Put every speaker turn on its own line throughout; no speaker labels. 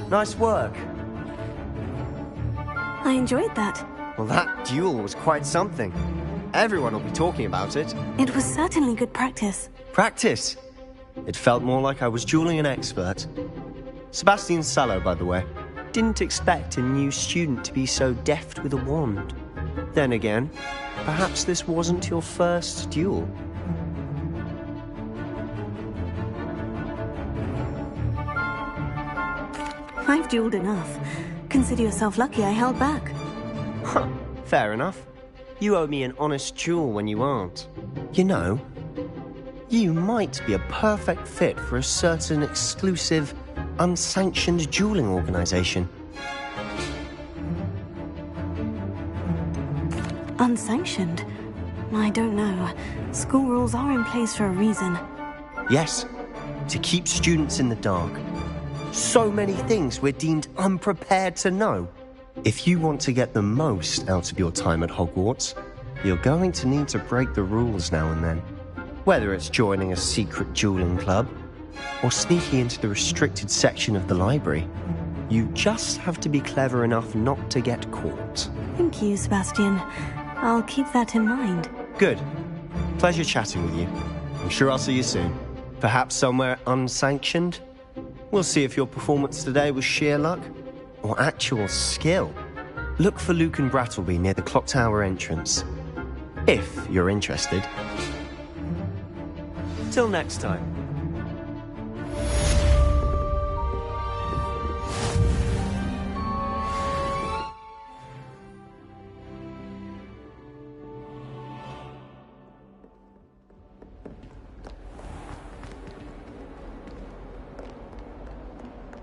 Nice work.
I enjoyed that.
Well, that duel was quite something. Everyone will be talking about it.
It was certainly good practice.
Practice? It felt more like I was dueling an expert. Sebastian Sallow, by the way. Didn't expect a new student to be so deft with a wand. Then again, perhaps this wasn't your first duel.
I've dueled enough. Consider yourself lucky I held back.
Fair enough. You owe me an honest duel when you aren't. You know, you might be a perfect fit for a certain exclusive, unsanctioned dueling organization.
Unsanctioned? I don't know. School rules are in place for a reason.
Yes, to keep students in the dark. So many things we're deemed unprepared to know. If you want to get the most out of your time at Hogwarts, you're going to need to break the rules now and then. Whether it's joining a secret dueling club, or sneaking into the restricted section of the library, you just have to be clever enough not to get caught.
Thank you, Sebastian. I'll keep that in mind.
Good. Pleasure chatting with you. I'm sure I'll see you soon. Perhaps somewhere unsanctioned? We'll see if your performance today was sheer luck or actual skill. Look for Luke and Brattleby near the clock tower entrance, if you're interested. Till next time.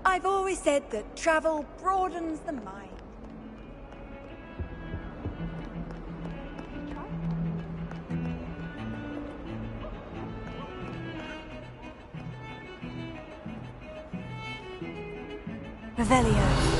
I've always said that travel broadens the mind.
Revelio.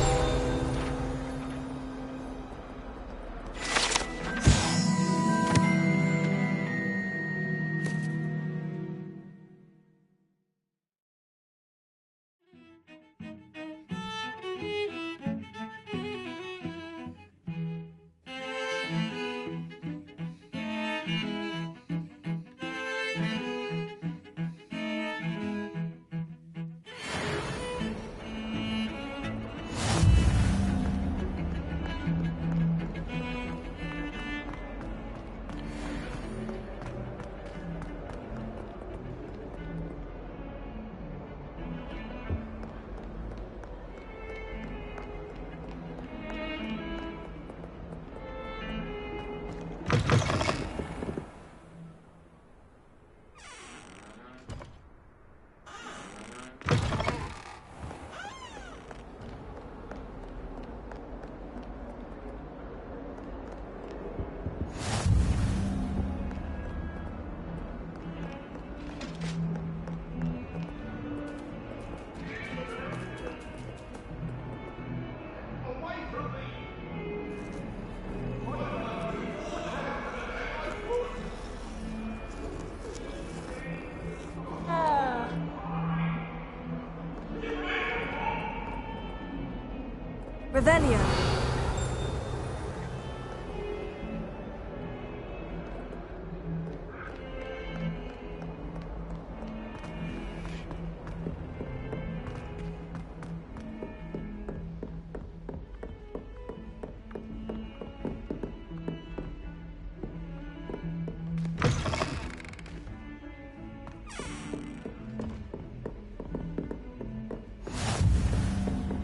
Revelio.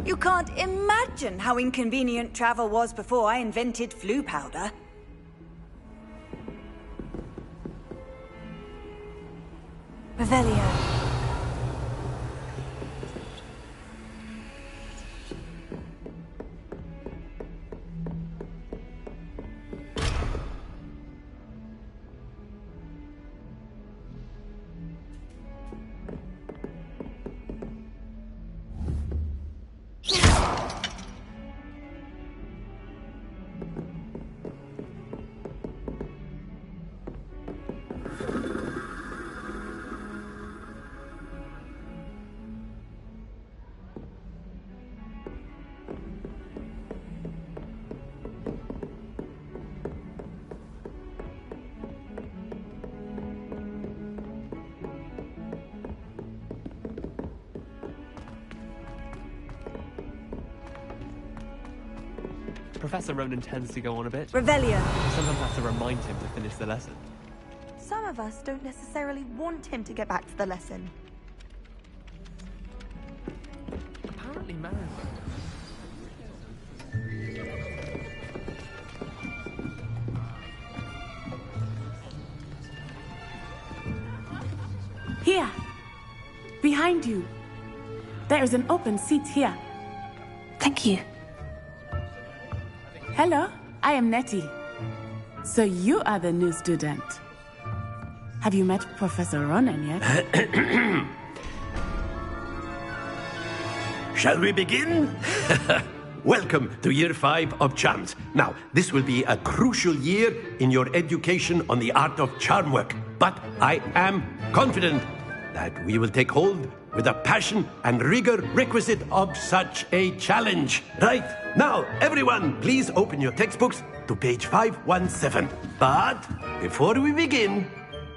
You can't imagine how inconvenient travel was before I invented flu powder.
Revelio.
Professor Ronan tends to go on a bit.
Revelio.
Sometimes I have to remind him to finish the lesson.
Some of us don't necessarily want him to get back to the lesson.
Apparently married.
Here! Behind you! There is an open seat here.
Thank you.
Hello, I am Nettie. So you are the new student. Have you met Professor Ronan yet?
Shall we begin? Welcome to Year 5 of Charms. Now, this will be a crucial year in your education on the art of charm work. But I am confident that we will take hold with the passion and rigor requisite of such a challenge. Right, now, everyone, please open your textbooks to page 517. But before we begin,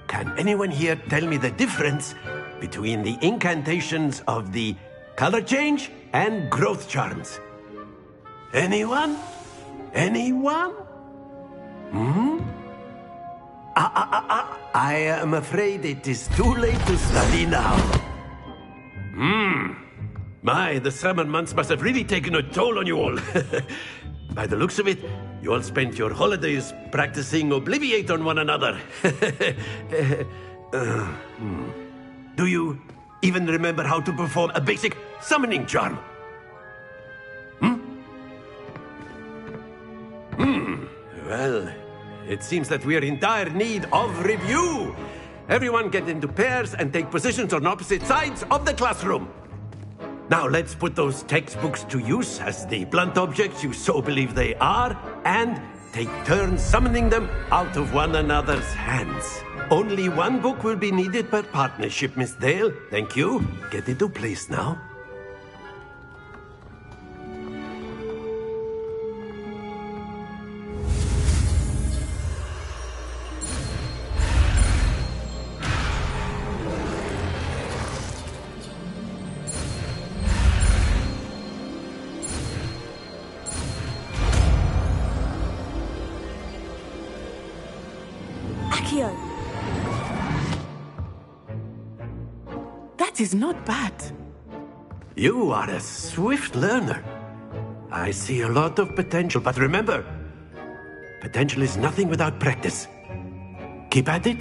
can anyone here tell me the difference between the incantations of the color change and growth charms? Anyone? Anyone? I am afraid it is too late to study now. My, the summer months must have really taken a toll on you all. By the looks of it, you all spent your holidays practicing Obliviate on one another. Do you even remember how to perform a basic summoning charm? Well, it seems that we are in dire need of review. Everyone get into pairs and take positions on opposite sides of the classroom. Now let's put those textbooks to use as the blunt objects you so believe they are, and take turns summoning them out of one another's hands. Only one book will be needed per partnership, Miss Dale. Thank you. Get into place now.
That is not bad.
You are a swift learner. I see a lot of potential, but remember, potential is nothing without practice. Keep at it.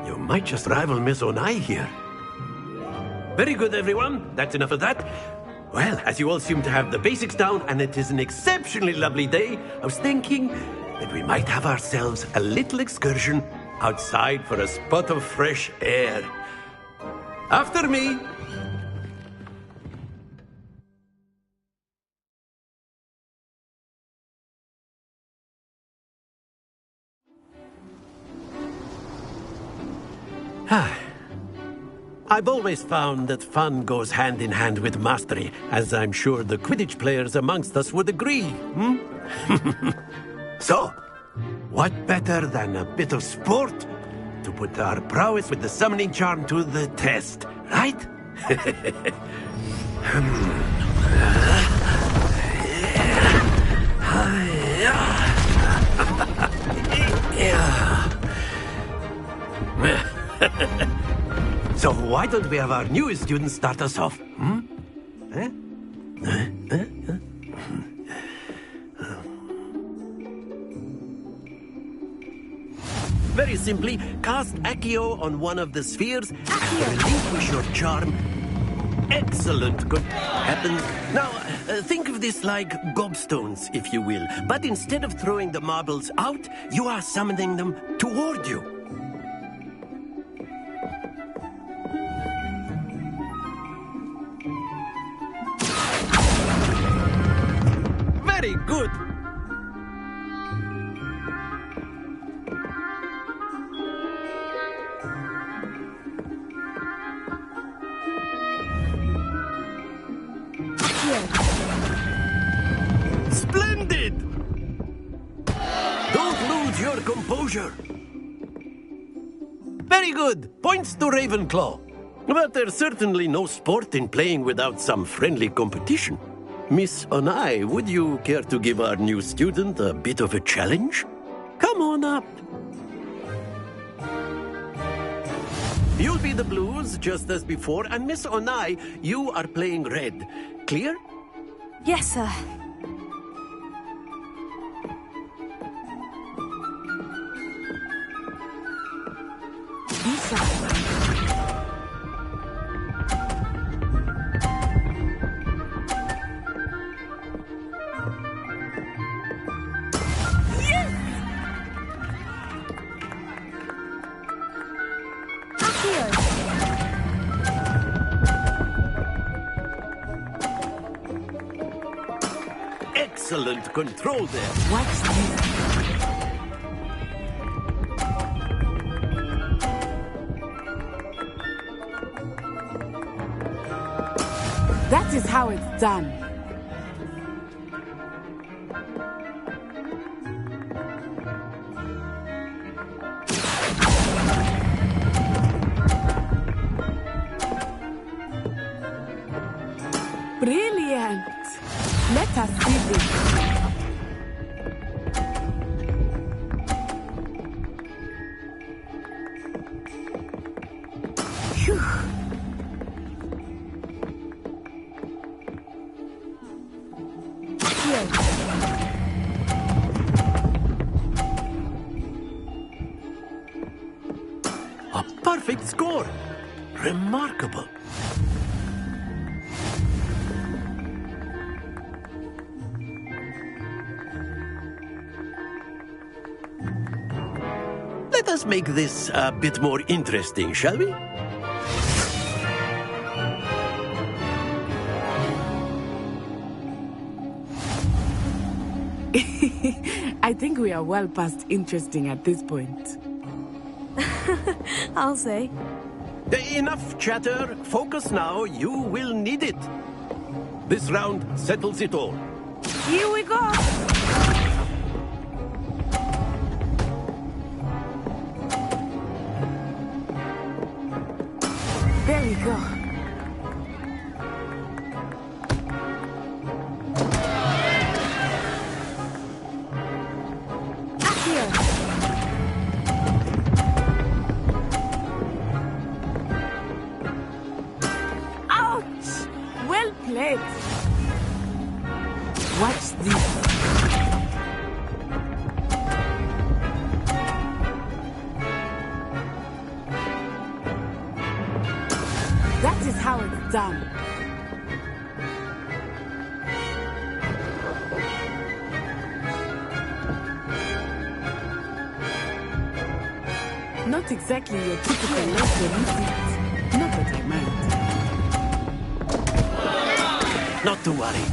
You might just rival Miss Onai here. Very good, everyone. That's enough of that. Well, as you all seem to have the basics down, and it is an exceptionally lovely day, I was thinking that we might have ourselves a little excursion outside for a spot of fresh air. After me. I've always found that fun goes hand in hand with mastery, as I'm sure the Quidditch players amongst us would agree. So, what better than a bit of sport to put our prowess with the summoning charm to the test, right? So why don't we have our newest student start us off? Very simply, cast Accio on one of the spheres and relinquish your charm. Excellent. Good happens. Now, think of this like gobstones, if you will. But instead of throwing the marbles out, you are summoning them toward you. Very good. Splendid! Don't lose your composure. Very good. Points to Ravenclaw. But there's certainly no sport in playing without some friendly competition. Miss Onai, would you care to give our new student a bit of a challenge? Come on up. You'll be the blues, just as before, and Miss Onai, you are playing red. Clear?
Yes, sir.
Excellent control there.
Watch this. That is how it's done. Brilliant. Let us see this. Phew.
A perfect score. Remarkable. Let us make this a bit more interesting, shall we?
I think we are well past interesting at this point.
I'll say.
Enough chatter. Focus now. You will need it. This round settles it all.
Here we go!
There we go. Ouch! Well played. Watch this. That is how it's done. Not exactly your typical lesson, is it? Not that I mind.
Not to worry.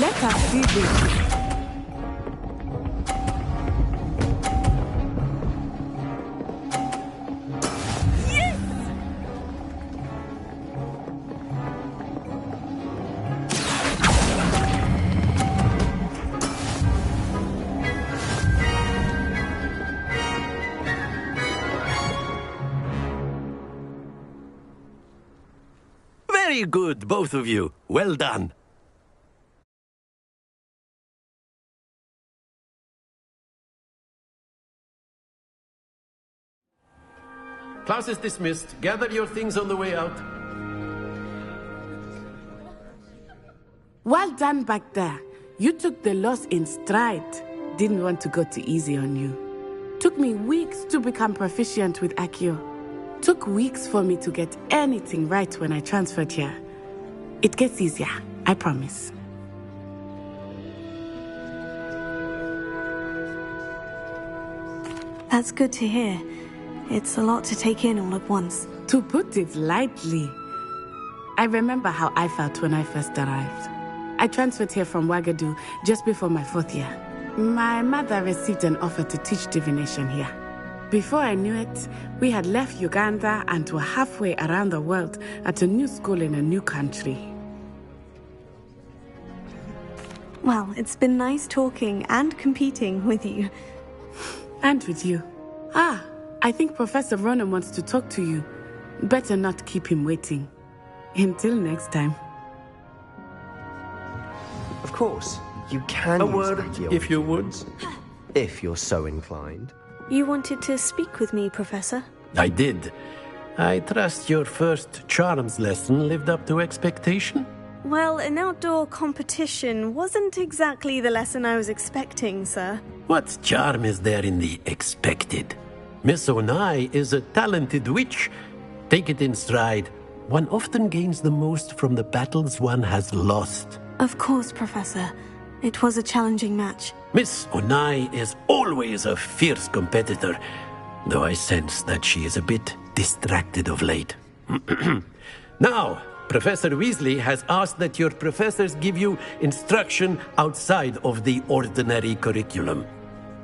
Let us see this.
Very good, both of you. Well done. Class is dismissed. Gather your things on the way out.
Well done back there. You took the loss in stride. Didn't want to go too easy on you. Took me weeks to become proficient with Accio. Took weeks for me to get anything right when I transferred here. It gets easier, I promise.
That's good to hear. It's a lot to take in all at once.
To put it lightly, I remember how I felt when I first arrived. I transferred here from Ouagadougou just before my 4th year. My mother received an offer to teach divination here. Before I knew it, we had left Uganda and were halfway around the world at a new school in a new country.
Well, it's been nice talking and competing with you.
And with you. I think Professor Ronan wants to talk to you. Better not keep him waiting. Until next time.
Of course, you can
A
use
word,
Accio
if you would.
if you're so inclined.
You wanted to speak with me, Professor?
I did. I trust your first charms lesson lived up to expectation?
Well, an outdoor competition wasn't exactly the lesson I was expecting, sir.
What charm is there in the expected? Miss Onai is a talented witch. Take it in stride. One often gains the most from the battles one has lost.
Of course, Professor. It was a challenging match.
Miss Onai is always a fierce competitor, though I sense that she is a bit distracted of late. Now, Professor Weasley has asked that your professors give you instruction outside of the ordinary curriculum.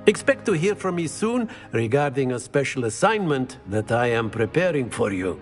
Expect to hear from me soon regarding a special assignment that I am preparing for you.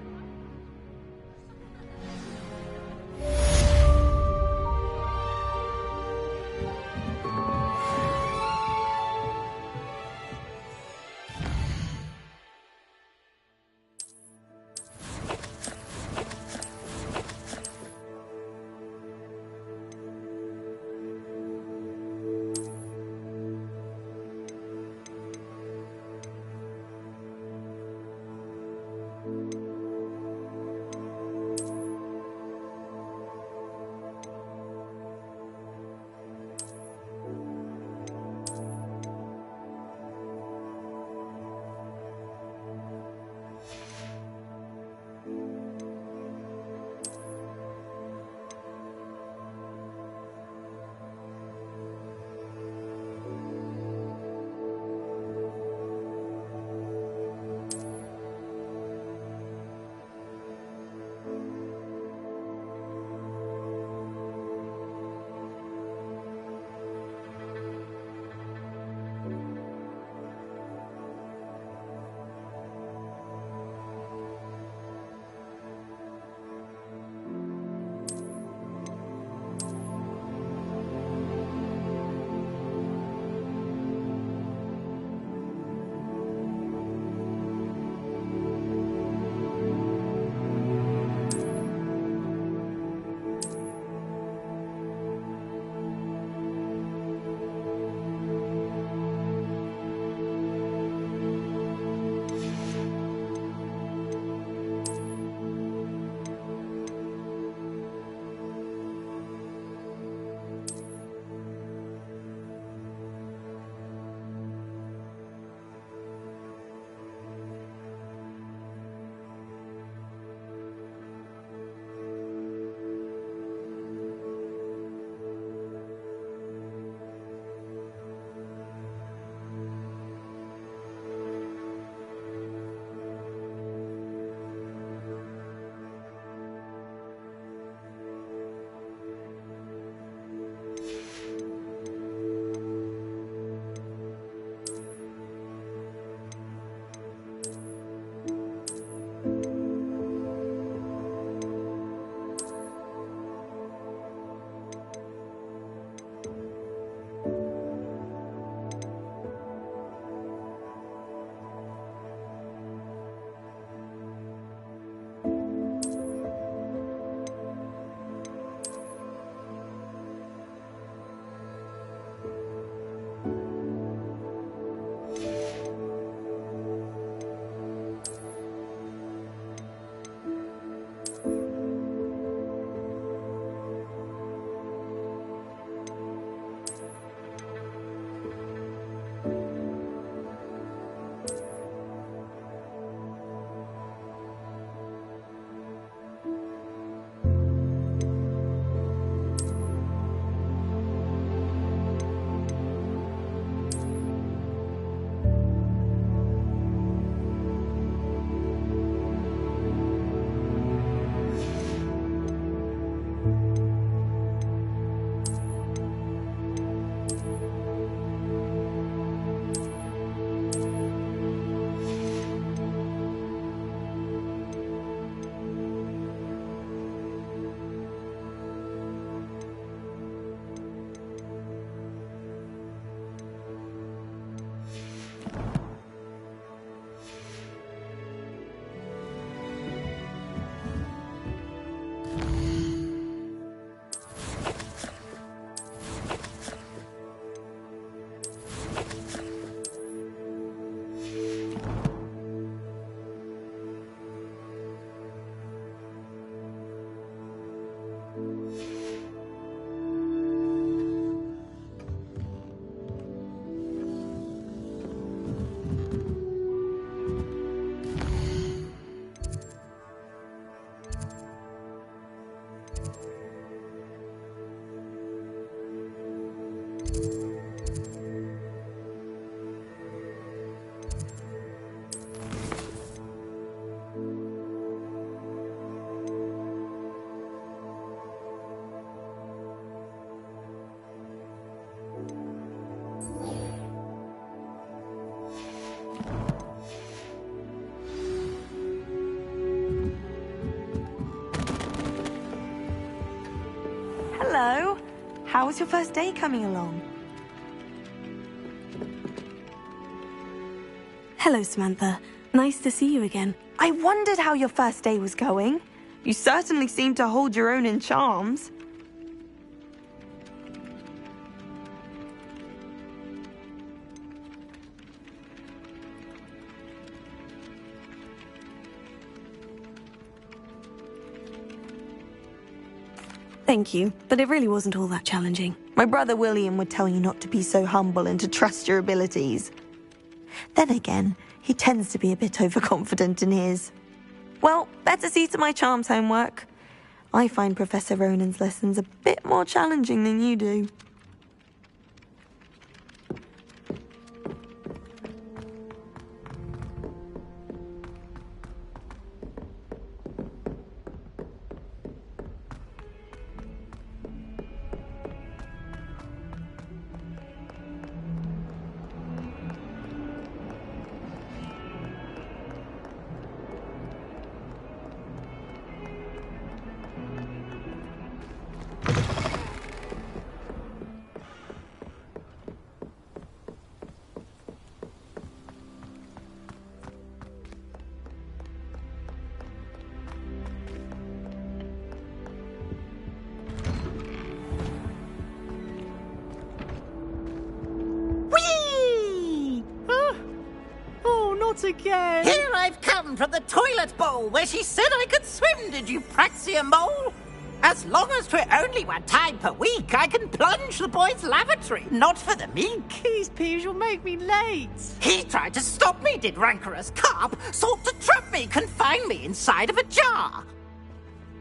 How's your first day coming along?
Hello, Samantha. Nice to see you again.
I wondered how your first day was going. You certainly seem to hold your own in charms.
Thank you, but it really wasn't all that challenging.
My brother William would tell you not to be so humble and to trust your abilities. Then again, he tends to be a bit overconfident in his. Well, better see to my charms homework. I find Professor Ronan's lessons a bit more challenging than you do.
Again.
Here I've come from the toilet bowl where she said I could swim, did you praxia mole? As long as 'twere only 1 time per week, I can plunge the boys' lavatory, not for the meek.
These peeves will make me late.
He tried to stop me, did rancorous carp, sought to trap me, confine me inside of a jar.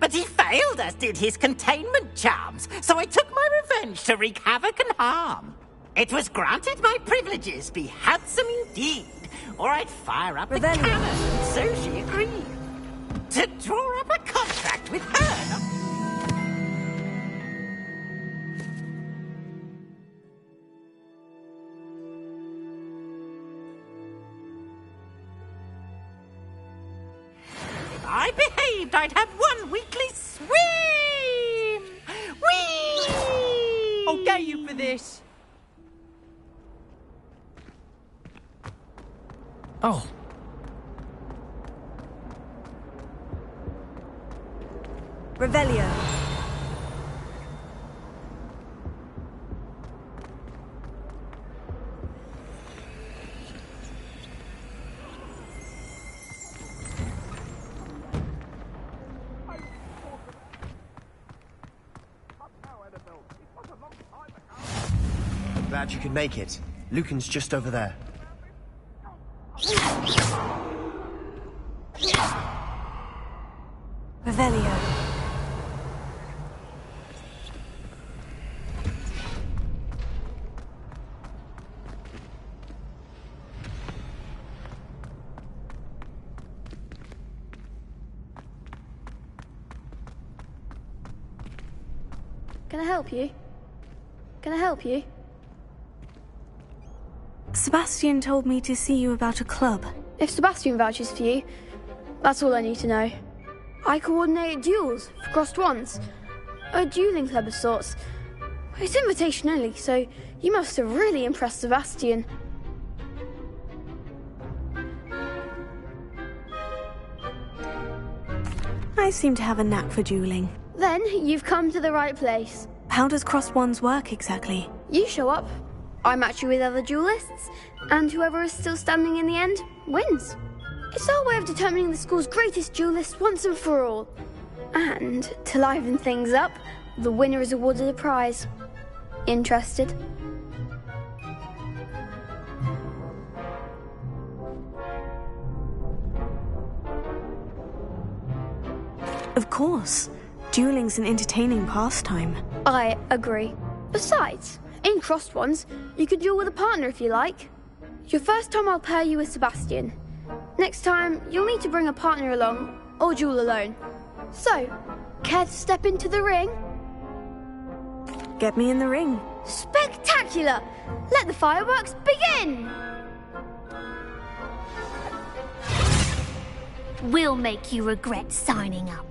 But he failed, as did his containment charms, so I took my revenge to wreak havoc and harm. It was granted my privileges be handsome indeed, or I'd fire up a cannon, and so she agreed. To draw up a contract with her. If I behaved, I'd have 1 weekly swim! Whee!
I'll get you for this. Oh.
Revelio.
I'm glad you could make it. Lucan's just over there.
Revelio.
Can I help you? Can I help you?
Sebastian told me to see you about a club.
If Sebastian vouches for you, that's all I need to know. I coordinate duels for crossed wands. A dueling club of sorts. It's invitation only, so you must have really impressed Sebastian.
I seem to have a knack for dueling.
Then you've come to the right place.
How does crossed wands work exactly?
You show up, I match you with other duelists, and whoever is still standing in the end wins. It's our way of determining the school's greatest duelist once and for all. And to liven things up, the winner is awarded a prize. Interested?
Of course. Dueling's an entertaining pastime.
I agree. Besides, in crossed ones, you could duel with a partner if you like. Your first time I'll pair you with Sebastian. Next time, you'll need to bring a partner along, or duel alone. So, care to step into the ring?
Get me in the ring.
Spectacular! Let the fireworks begin!
We'll make you regret signing up.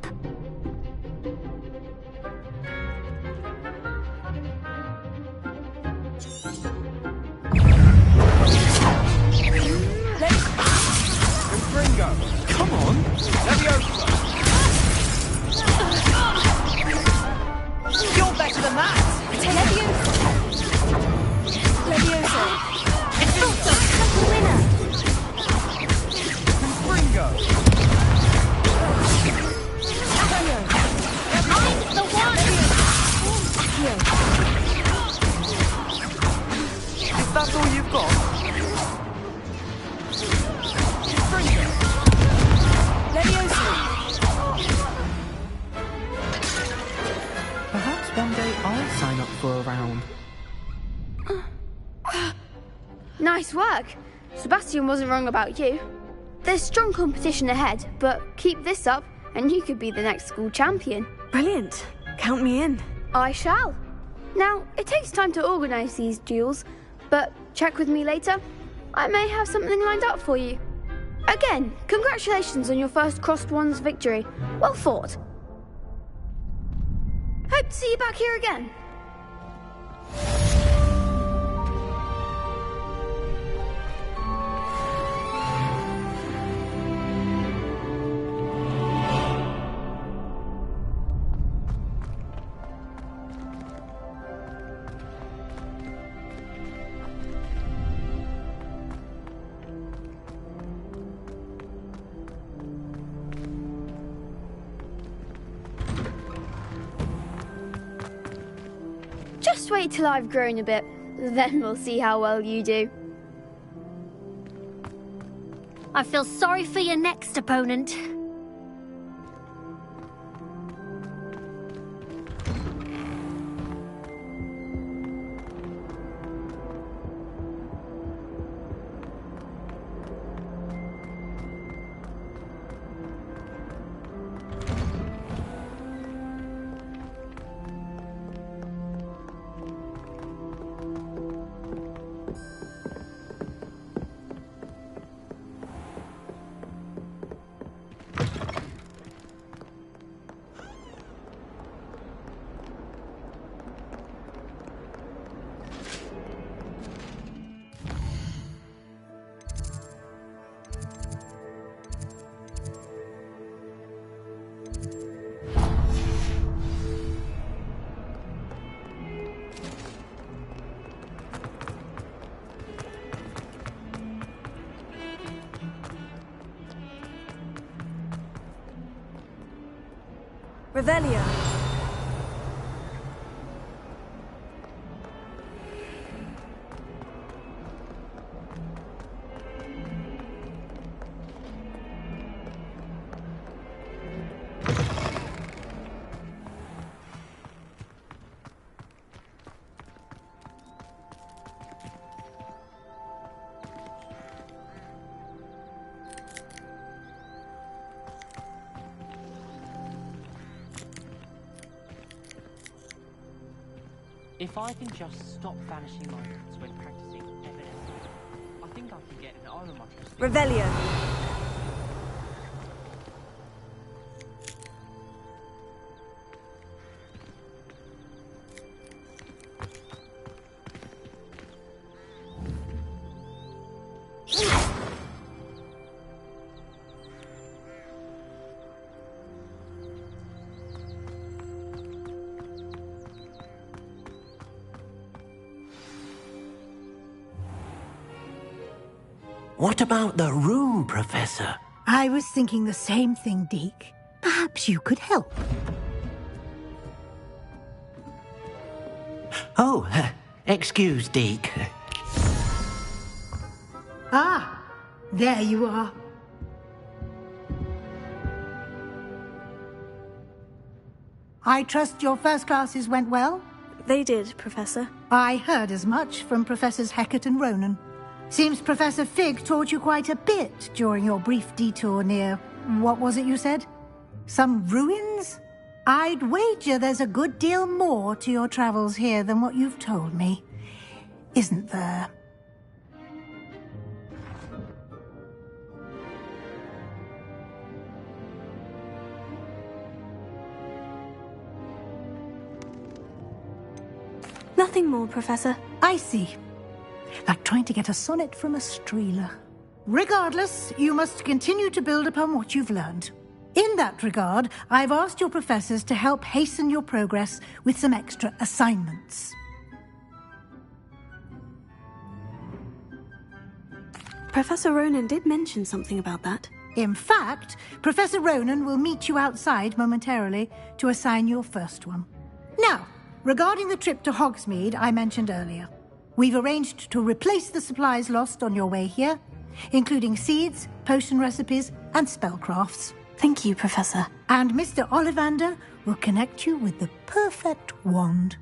Springo! Come on! Leviosa!
You're better than that! Leviosa!
It's
Like a winner!
Springo!
I'm the one!
Is that all you've got? Springo!
Leviosa!
Perhaps one day I'll sign up for a round.
Nice work. Sebastian wasn't wrong about you. There's strong competition ahead, but keep this up and you could be the next school champion.
Brilliant. Count me in.
I shall. Now, it takes time to organise these duels, but check with me later. I may have something lined up for you. Again, congratulations on your first Crossed Wands victory. Well fought. Hope to see you back here again. Just wait till I've grown a bit, then we'll see how well you do.
I feel sorry for your next opponent.
Revelio.
If I can just stop vanishing monsters when practicing evidence, I think I can get an armor module.
Revelio.
What about the room, Professor?
I was thinking the same thing, Deke. Perhaps you could help.
Oh, excuse, Deke.
Ah, there you are. I trust your first classes went well?
They did, Professor.
I heard as much from Professors Hecat and Ronan. Seems Professor Fig taught you quite a bit during your brief detour near... what was it you said? Some ruins? I'd wager there's a good deal more to your travels here than what you've told me. Isn't there?
Nothing more, Professor.
I see. Like trying to get a sonnet from a streeler. Regardless, you must continue to build upon what you've learned. In that regard, I've asked your professors to help hasten your progress with some extra assignments.
Professor Ronan did mention something about that.
In fact, Professor Ronan will meet you outside momentarily to assign your first one. Now, regarding the trip to Hogsmeade I mentioned earlier, we've arranged to replace the supplies lost on your way here, including seeds, potion recipes, and spellcrafts.
Thank you, Professor.
And Mr. Ollivander will connect you with the perfect wand.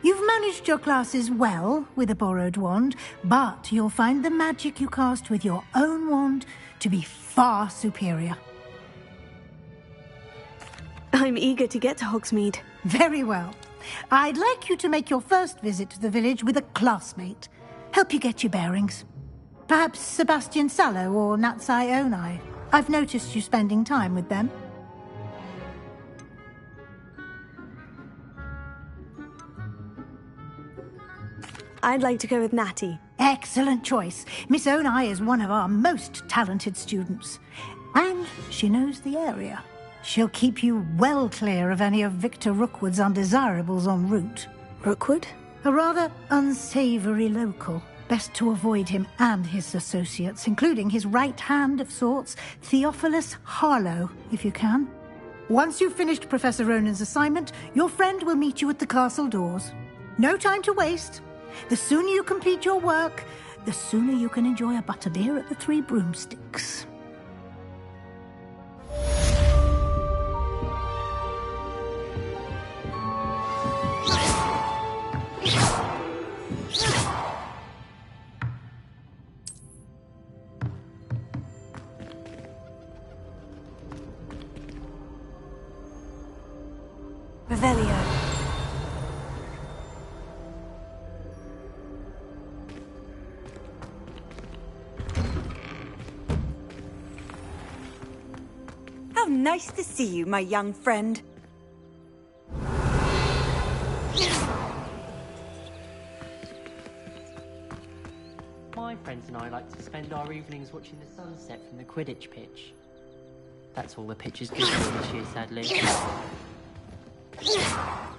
You've managed your classes well with a borrowed wand, but you'll find the magic you cast with your own wand to be far superior.
I'm eager to get to Hogsmeade.
Very well. I'd like you to make your first visit to the village with a classmate. Help you get your bearings. Perhaps Sebastian Sallow or Natsai Onai. I've noticed you spending time with them.
I'd like to go with Natty.
Excellent choice. Miss Onai is one of our most talented students. And she knows the area. She'll keep you well clear of any of Victor Rookwood's undesirables en route.
Rookwood?
A rather unsavoury local. Best to avoid him and his associates, including his right hand of sorts, Theophilus Harlow, if you can. Once you've finished Professor Ronan's assignment, your friend will meet you at the castle doors. No time to waste. The sooner you complete your work, the sooner you can enjoy a butterbeer at the Three Broomsticks.
Revelio.
How nice to see you, my young friend.
My friends and I like to spend our evenings watching the sunset from the Quidditch pitch. That's all the pitch is good for this year, sadly.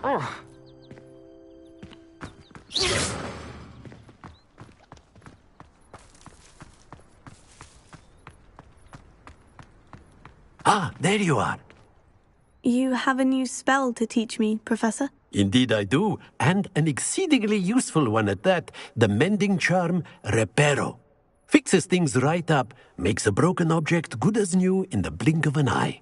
Oh.
Ah, there you are.
You have a new spell to teach me, Professor?
Indeed I do, and an exceedingly useful one at that, the mending charm Reparo. Fixes things right up, makes a broken object good as new in the blink of an eye.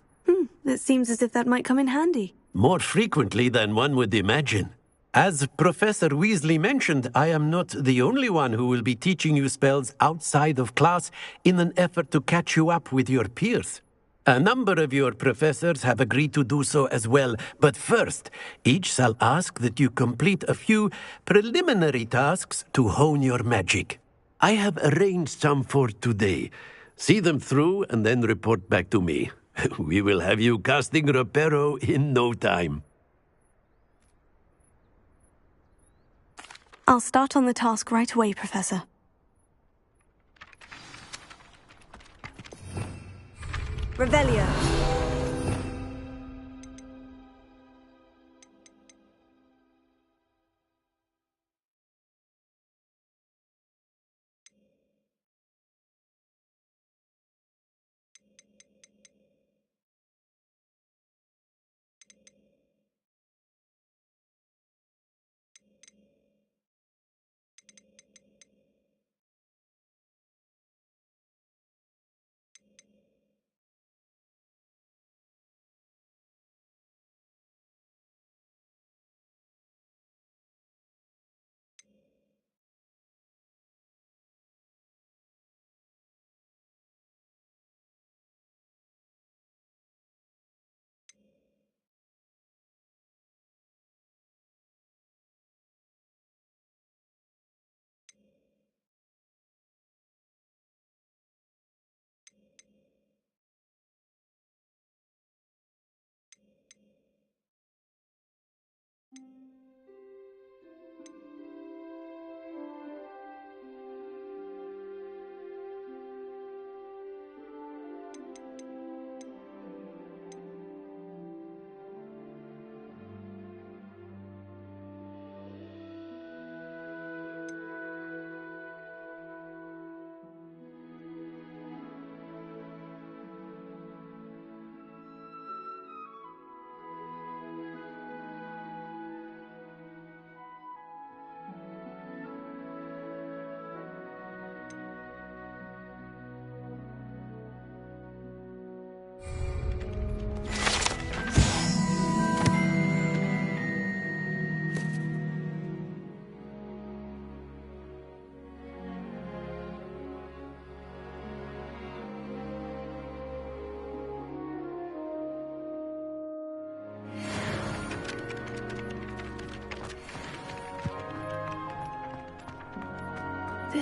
It seems as if that might come in handy.
More frequently than one would imagine. As Professor Weasley mentioned, I am not the only one who will be teaching you spells outside of class in an effort to catch you up with your peers. A number of your professors have agreed to do so as well, but first, each shall ask that you complete a few preliminary tasks to hone your magic. I have arranged some for today. See them through and then report back to me. We will have you casting Reparo in no time.
I'll start on the task right away, Professor.
Revelio.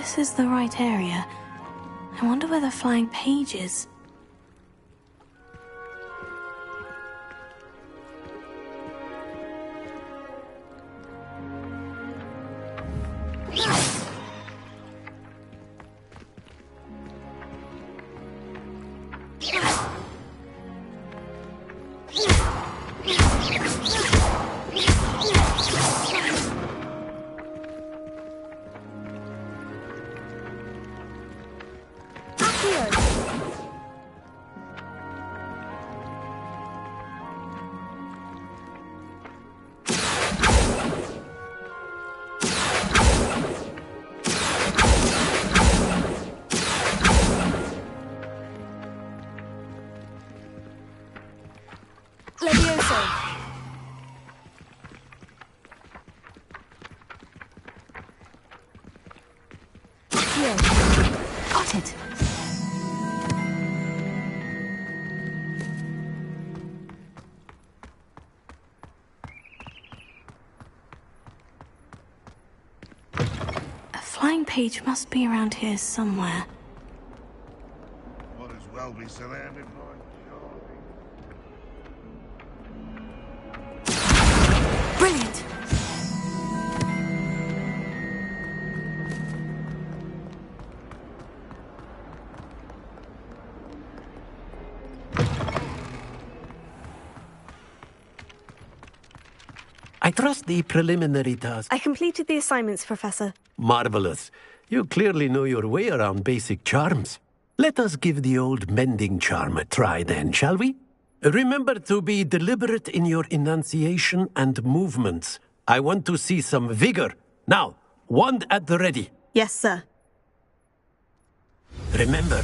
this is the right area. I wonder where the flying page is. Got it. A flying page must be around here somewhere.
Might as well be surrounded by
Brilliant!
I trust the preliminary task.
I completed the assignments, Professor.
Marvelous. You clearly know your way around basic charms. Let us give the old mending charm a try then, shall we? Remember to be deliberate in your enunciation and movements. I want to see some vigor. Now, wand at the ready.
Yes, sir.
Remember,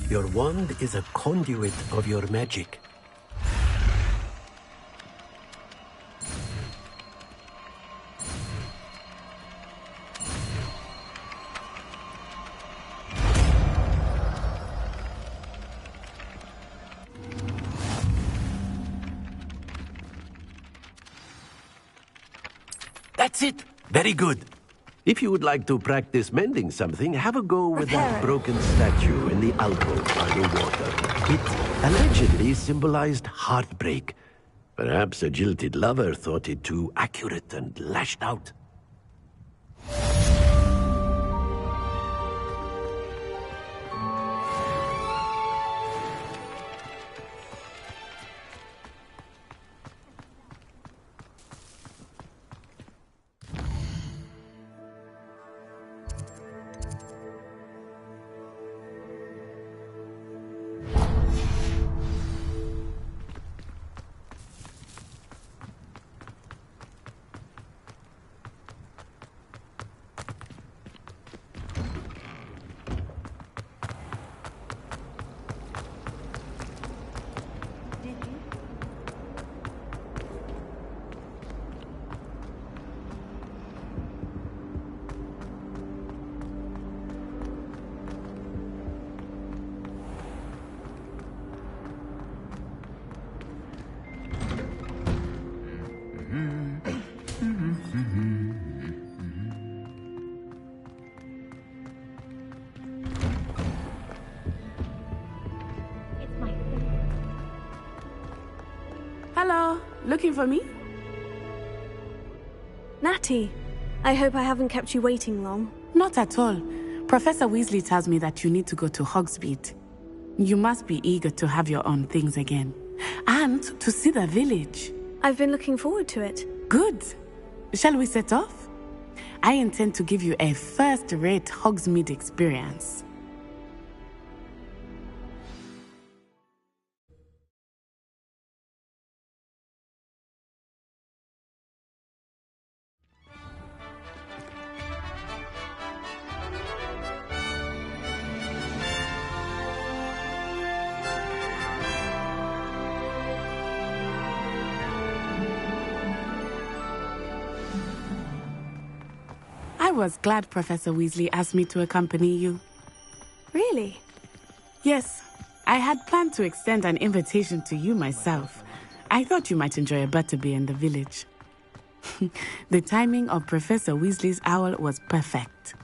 your wand is a conduit of your magic. That's it. Very good. If you would like to practice mending something, have a go with that broken statue in the alcove by the water. It allegedly symbolized heartbreak. Perhaps a jilted lover thought it too accurate and lashed out.
Hello, looking for me?
Natty, I hope I haven't kept you waiting long.
Not at all. Professor Weasley tells me that you need to go to Hogsmeade. You must be eager to have your own things again. And to see the village.
I've been looking forward to it.
Good. Shall we set off? I intend to give you a first-rate Hogsmeade experience. I was glad Professor Weasley asked me to accompany you.
Really?
Yes. I had planned to extend an invitation to you myself. I thought you might enjoy a butterbeer in the village. The timing of Professor Weasley's owl was perfect.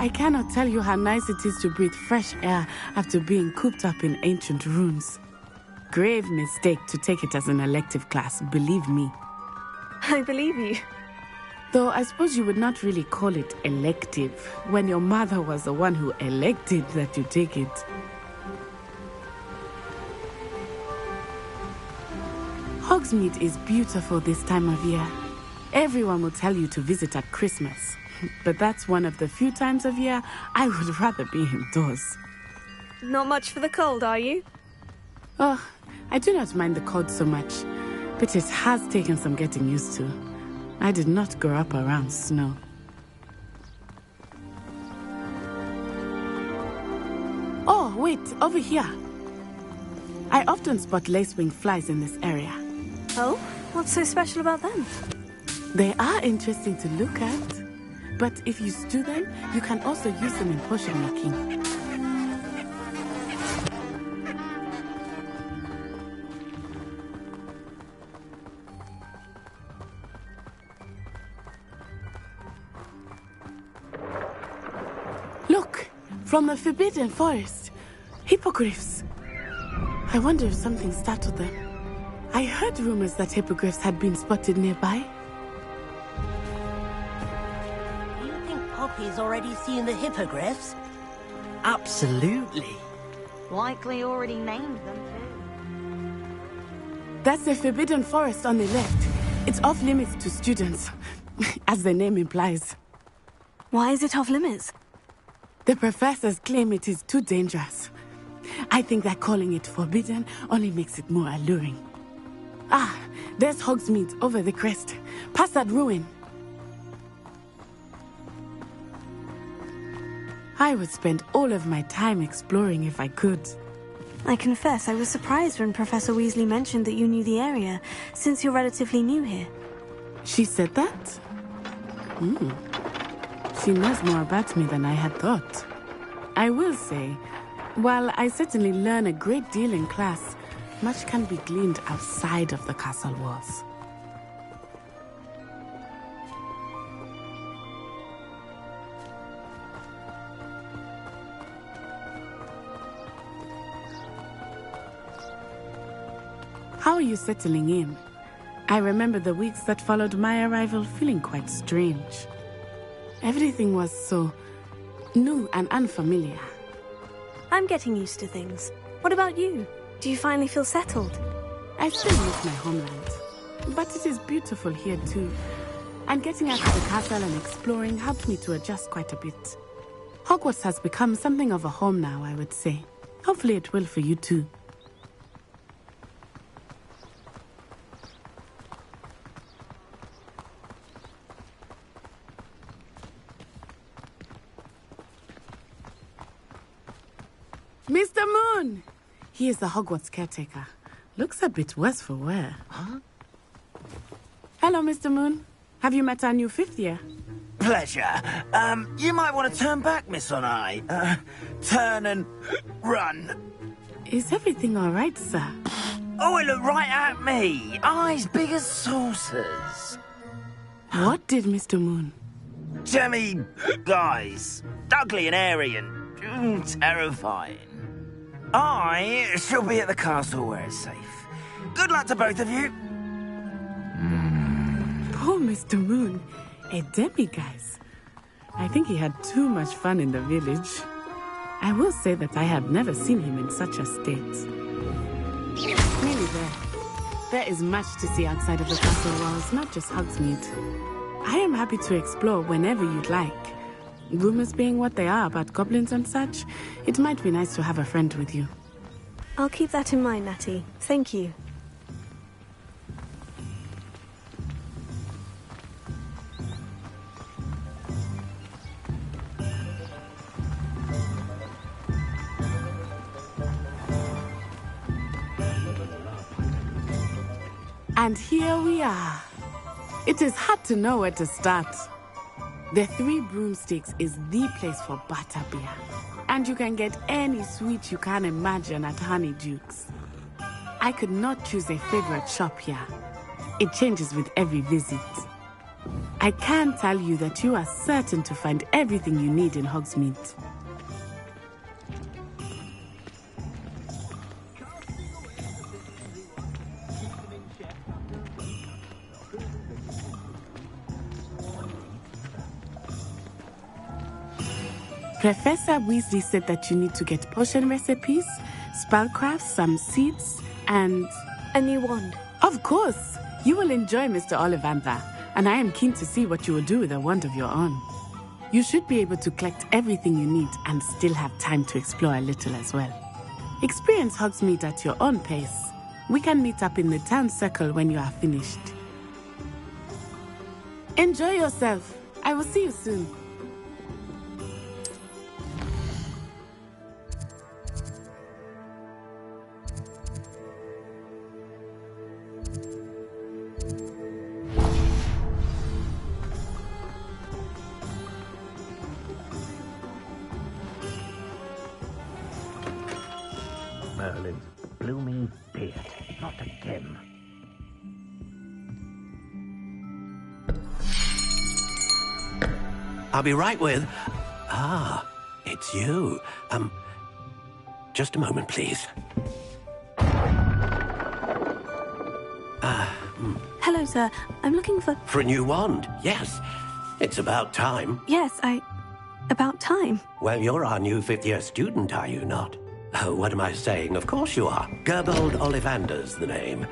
I cannot tell you how nice it is to breathe fresh air after being cooped up in ancient ruins. Grave mistake to take it as an elective class, believe me.
I believe you.
Though I suppose you would not really call it elective when your mother was the one who elected that you take it. Hogsmeade is beautiful this time of year. Everyone will tell you to visit at Christmas. But that's one of the few times of year I would rather be indoors.
Not much for the cold, are you?
Oh, I do not mind the cold so much, but it has taken some getting used to. I did not grow up around snow. Oh, wait, over here. I often spot lacewing flies in this area.
Oh, what's so special about them?
They are interesting to look at, but if you stew them, you can also use them in potion making. Look, from the Forbidden Forest, hippogriffs. I wonder if something startled them. I heard rumors that hippogriffs had been spotted nearby.
You think Poppy's already seen the hippogriffs?
Absolutely.
Likely already named them too.
That's the Forbidden Forest on the left. It's off limits to students, as the name implies.
Why is it off limits?
The professors claim it is too dangerous. I think that calling it forbidden only makes it more alluring. Ah, there's Hogsmeade over the crest. Past that ruin. I would spend all of my time exploring if I could.
I confess I was surprised when Professor Weasley mentioned that you knew the area, since you're relatively new here.
She said that? She knows more about me than I had thought. I will say, while I certainly learn a great deal in class, much can be gleaned outside of the castle walls. How are you settling in? I remember the weeks that followed my arrival feeling quite strange. Everything was so new and unfamiliar.
I'm getting used to things. What about you? Do you finally feel settled?
I still miss my homeland, but it is beautiful here too. And getting out of the castle and exploring helped me to adjust quite a bit. Hogwarts has become something of a home now, I would say. Hopefully it will for you too. Mr. Moon! He is the Hogwarts caretaker. Looks a bit worse for wear.
Huh?
Hello, Mr. Moon. Have you met our new fifth year?
Pleasure. You might want to turn back, Miss Onai. Turn and run.
Is everything all right, sir?
Oh, it looked right at me. Eyes big as saucers.
What did Mr. Moon?
Jemmy guys. Ugly and airy and terrifying. I shall be at the castle where it's safe. Good luck to both of you.
Poor Mr. Moon. A demiguise. I think he had too much fun in the village. I will say that I have never seen him in such a state. Nearly there. There is much to see outside of the castle walls, not just Hogsmeade. I am happy to explore whenever you'd like. Rumors being what they are about goblins and such, it might be nice to have a friend with you.
I'll keep that in mind, Natty. Thank you.
And here we are. It is hard to know where to start. The Three Broomsticks is the place for butterbeer. And you can get any sweet you can imagine at Honeyduke's. I could not choose a favorite shop here. It changes with every visit. I can tell you that you are certain to find everything you need in Hogsmeade. Professor Weasley said that you need to get potion recipes, spellcrafts, some seeds, and...
a new wand.
Of course! You will enjoy Mr. Ollivander, and I am keen to see what you will do with a wand of your own. You should be able to collect everything you need and still have time to explore a little as well. Experience Hogsmeade at your own pace. We can meet up in the town circle when you are finished. Enjoy yourself. I will see you soon.
Merlin's blooming beard. Not again.
I'll be right with... it's you. Just a moment, please.
Hello, sir. I'm looking for...
For a new wand, yes. It's about time.
Yes, about time.
Well, you're our new fifth-year student, are you not? Oh, what am I saying? Of course you are. Gerbold Ollivander's the name.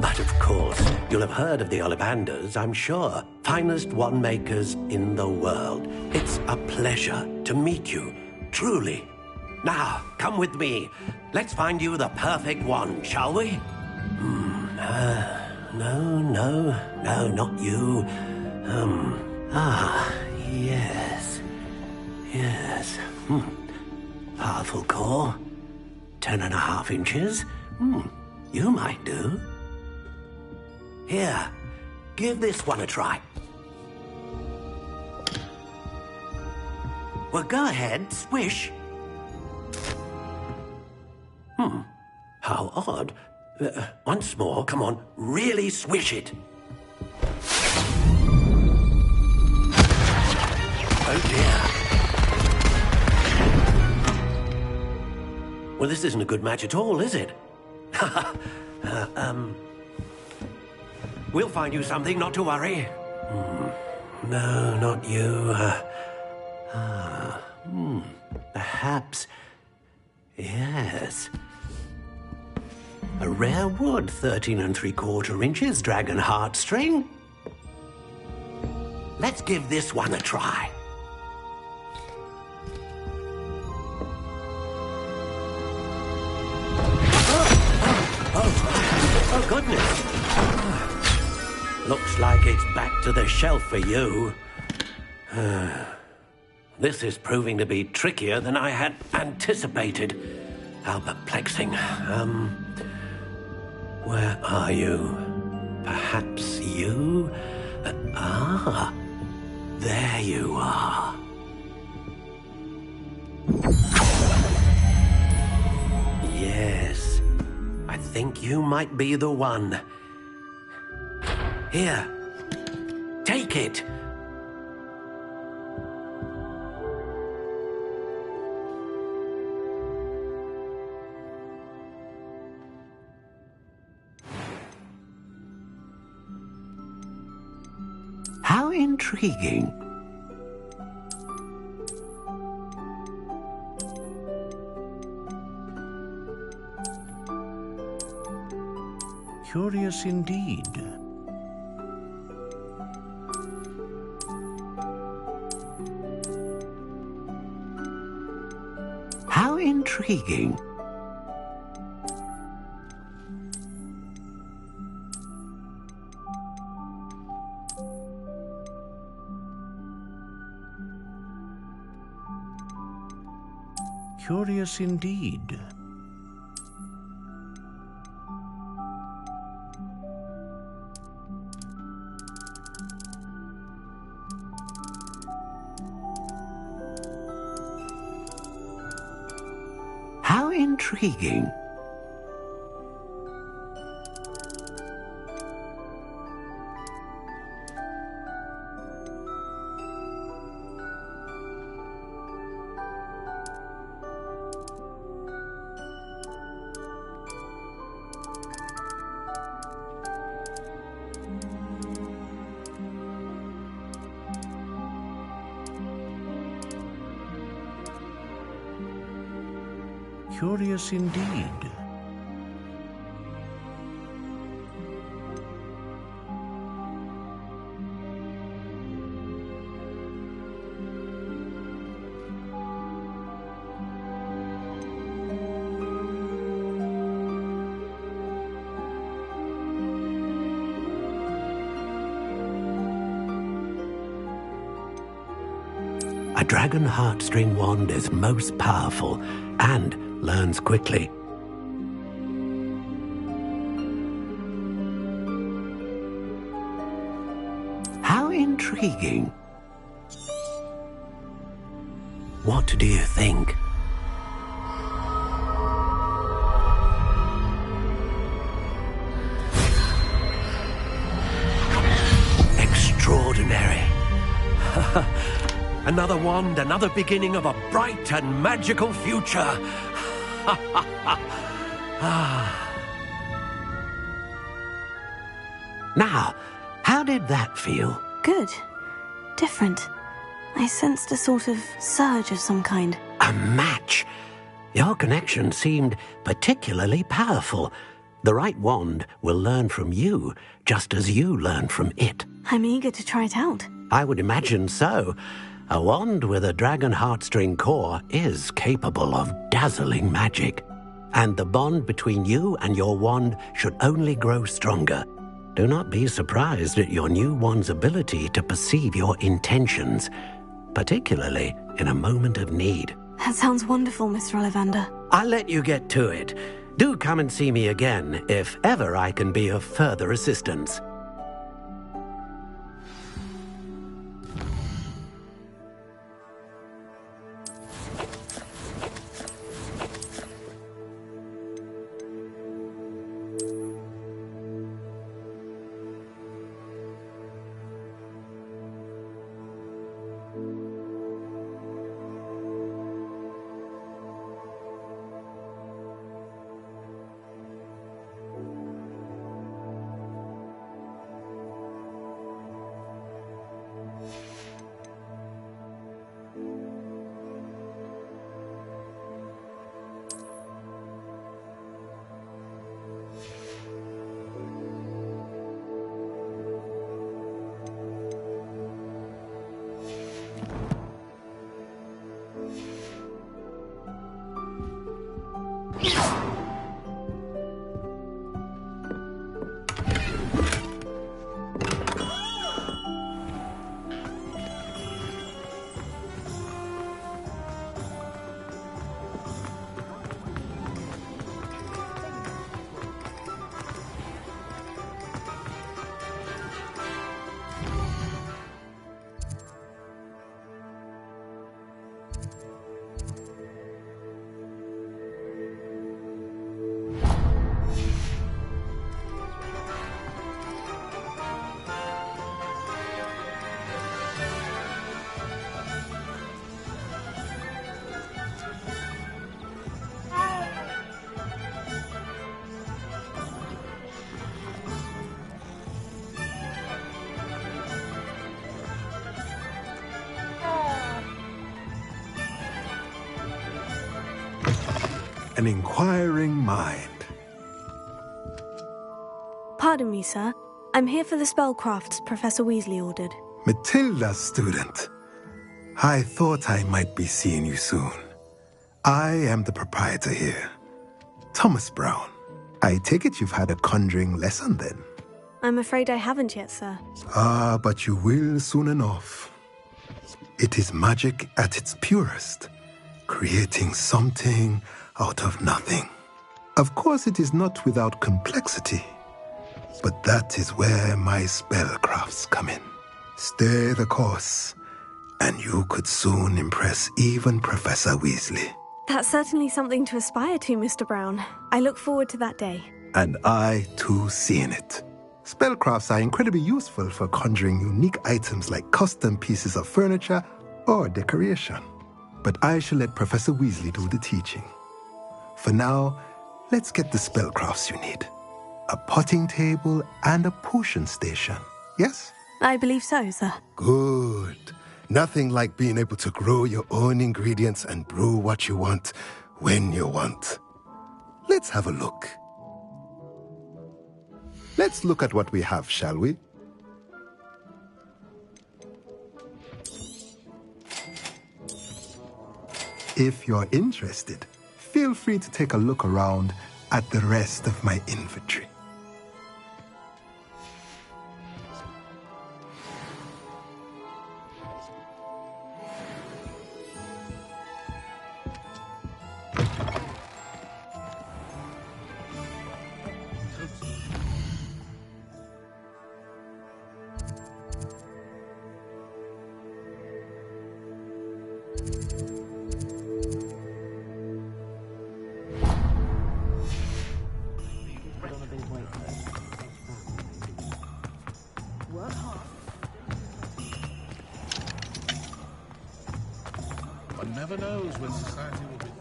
But of course, you'll have heard of the Ollivanders, I'm sure. Finest wand makers in the world. It's a pleasure to meet you, truly. Now, come with me. Let's find you the perfect wand, shall we? No, not you. Yes. Powerful core. 10.5 inches. You might do. Here, give this one a try. Well, go ahead, swish. How odd. Once more, come on, really swish it. Oh dear. Well, this isn't a good match at all, is it? We'll find you something, not to worry. No, not you. Perhaps... yes. A rare wood, 13 3/4 inches, dragon heartstring. Let's give this one a try. Oh, goodness. Looks like it's back to the shelf for you. This is proving to be trickier than I had anticipated. How perplexing. Where are you? Perhaps you? There you are. Yes, I think you might be the one. Here, take it. How intriguing.
Curious indeed.
How intriguing.
Curious indeed.
How intriguing.
Curious indeed.
A dragon heartstring wand is most powerful and learns quickly. How intriguing. What do you think? Extraordinary. Another wand, another beginning of a bright and magical future. Now, how did that feel?
Good. Different. I sensed a sort of surge of some kind.
A match. Your connection seemed particularly powerful. The right wand will learn from you, just as you learn from it.
I'm eager to try it out.
I would imagine so. A wand with a dragon heartstring core is capable of dazzling magic. And the bond between you and your wand should only grow stronger. Do not be surprised at your new wand's ability to perceive your intentions, particularly in a moment of need.
That sounds wonderful, Mr. Ollivander.
I'll let you get to it. Do come and see me again if ever I can be of further assistance.
An inquiring mind.
Pardon me, sir. I'm here for the spellcrafts Professor Weasley ordered.
Matilda's student. I thought I might be seeing you soon. I am the proprietor here, Thomas Brown. I take it you've had a conjuring lesson then?
I'm afraid I haven't yet, sir.
Ah, but you will soon enough. It is magic at its purest, creating something out of nothing. Of course, it is not without complexity, but that is where my spellcrafts come in. Stay the course, and you could soon impress even Professor Weasley.
That's certainly something to aspire to, Mr. Brown. I look forward to that day.
And I, too, seeing it. Spellcrafts are incredibly useful for conjuring unique items like custom pieces of furniture or decoration. But I shall let Professor Weasley do the teaching. For now, let's get the spellcrafts you need. A potting table and a potion station, yes?
I believe so, sir.
Good. Nothing like being able to grow your own ingredients and brew what you want when you want. Let's have a look. Let's look at what we have, shall we? If you're interested, feel free to take a look around at the rest of my inventory.
One never knows when society will be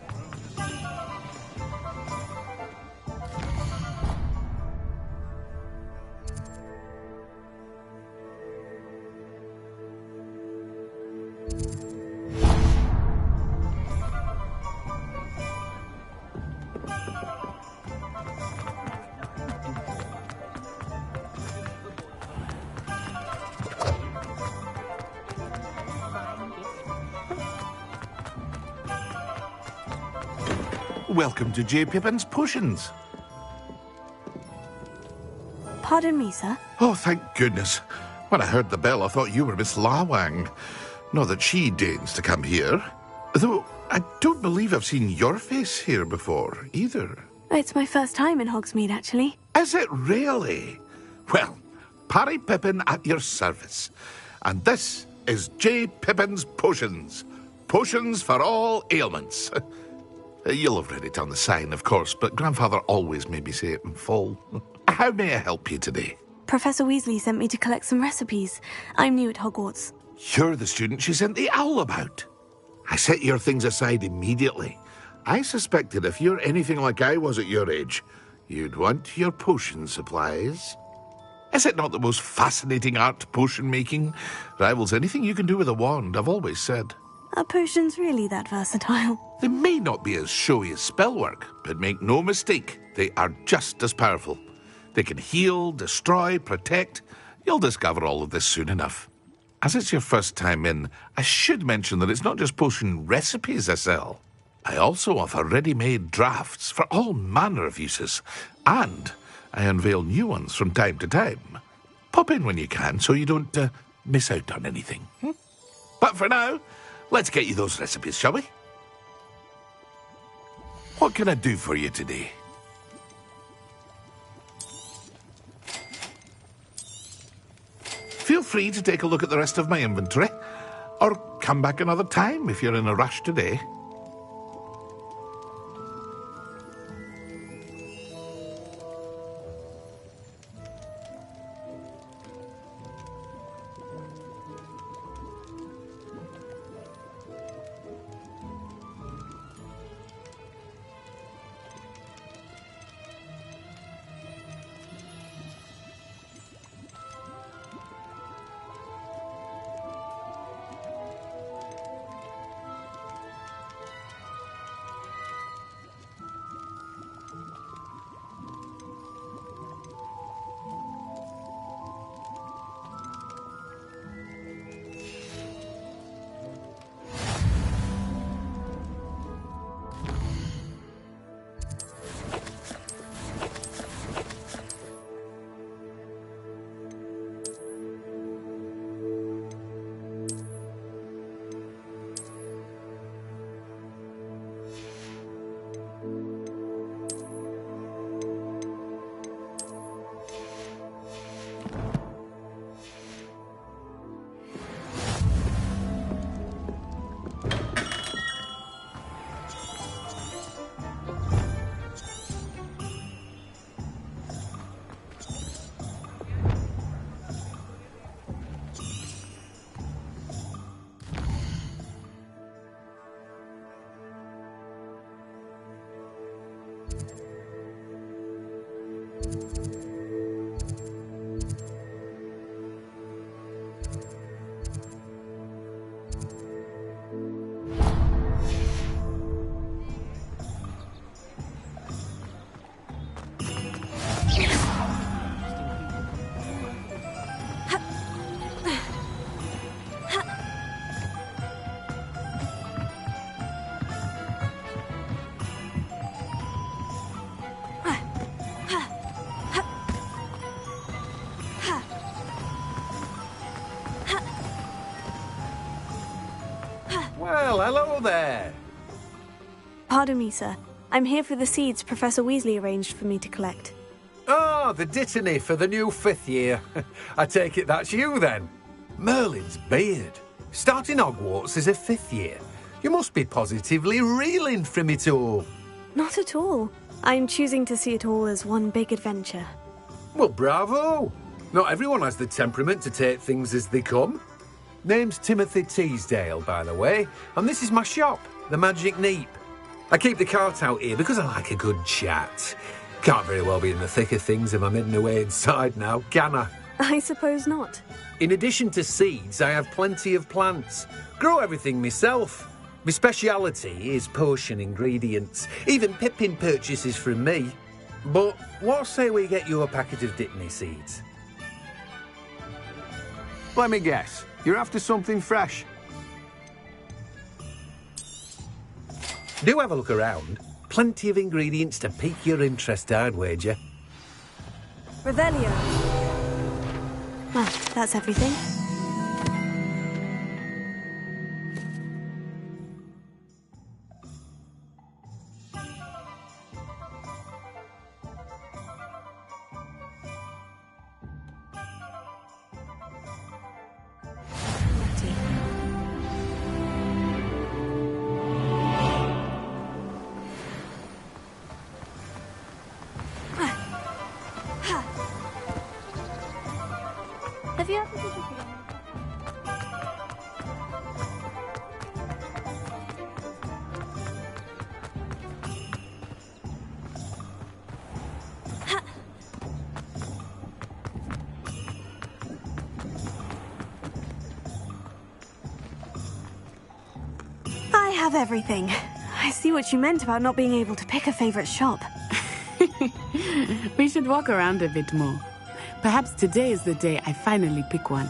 Welcome to J. Pippin's Potions.
Pardon me, sir.
Oh, thank goodness. When I heard the bell, I thought you were Miss Lawang. Not that she deigns to come here. Though I don't believe I've seen your face here before, either.
It's my first time in Hogsmeade, actually.
Is it really? Well, Parry Pippin at your service. And this is J. Pippin's Potions. Potions for all ailments. You'll have read it on the sign, of course, but Grandfather always made me say it in full. How may I help you today?
Professor Weasley sent me to collect some recipes. I'm new at Hogwarts.
You're the student she sent the owl about. I set your things aside immediately. I suspected if you're anything like I was at your age, you'd want your potion supplies. Is it not the most fascinating art, potion making? Rivals anything you can do with a wand, I've always said.
Are potions really that versatile?
They may not be as showy as spellwork, but make no mistake, they are just as powerful. They can heal, destroy, protect. You'll discover all of this soon enough. As it's your first time in, I should mention that it's not just potion recipes I sell. I also offer ready-made drafts for all manner of uses, and I unveil new ones from time to time. Pop in when you can so you don't miss out on anything. But for now, let's get you those recipes, shall we? What can I do for you today? Feel free to take a look at the rest of my inventory, or come back another time if you're in a rush today.
Hello there.
Pardon me, sir. I'm here for the seeds Professor Weasley arranged for me to collect.
Oh, the dittany for the new 5th year. I take it that's you, then. Merlin's beard. Starting Hogwarts as a 5th year. You must be positively reeling from it all.
Not at all. I'm choosing to see it all as one big adventure.
Well, bravo. Not everyone has the temperament to take things as they come. Name's Timothy Teasdale, by the way, and this is my shop, the Magic Neep. I keep the cart out here because I like a good chat. Can't very well be in the thick of things if I'm hidden away inside now, can I?
I suppose not.
In addition to seeds, I have plenty of plants. Grow everything myself. My speciality is potion ingredients. Even Pippin purchases from me. But what say we get you a packet of Dittany seeds?
Let me guess. You're after something fresh.
Do have a look around. Plenty of ingredients to pique your interest, I'd wager.
Revelio. Well, that's everything.
Have you ever visited
I have everything. I see what you meant about not being able to pick a favorite shop.
We should walk around a bit more. Perhaps today is the day I finally pick one.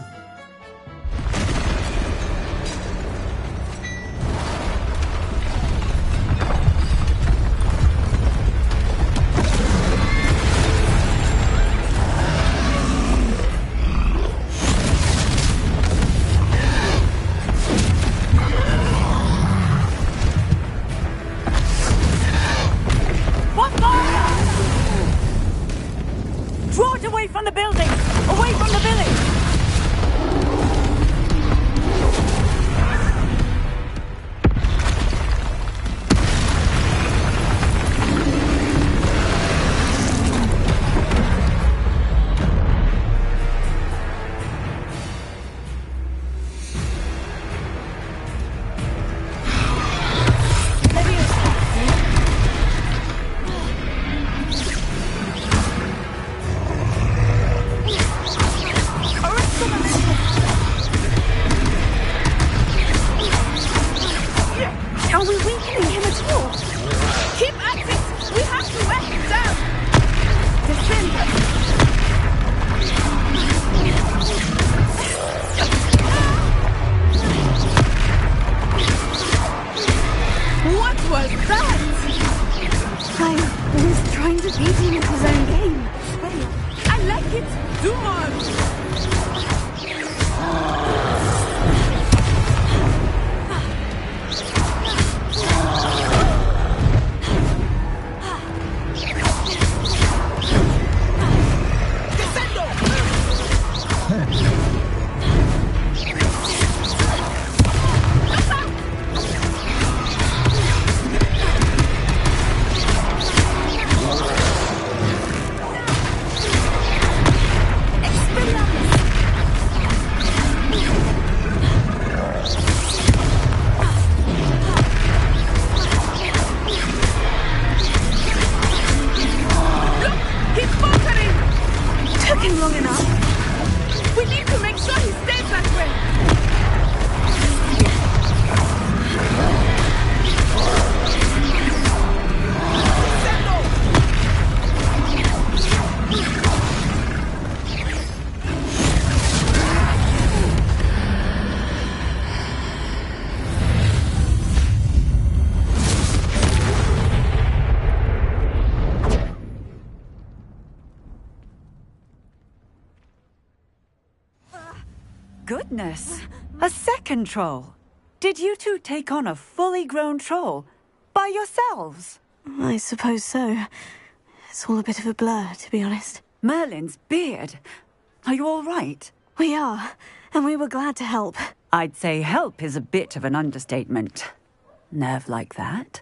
Draw it away from the building! Away from the village!
Are we weakening him at all?
Keep at it! We have to wear him down! Defend us! What was that?
I was trying to beat him at his own game.
I like it! Do more!
Long enough.
We need to make sure he stays that way.
Goodness, a second troll.
Did you two take on a fully grown troll? By yourselves?
I suppose so. It's all a bit of a blur, to be honest.
Merlin's beard. Are you all right?
We are, and we were glad to help.
I'd say help is a bit of an understatement. Nerve like that.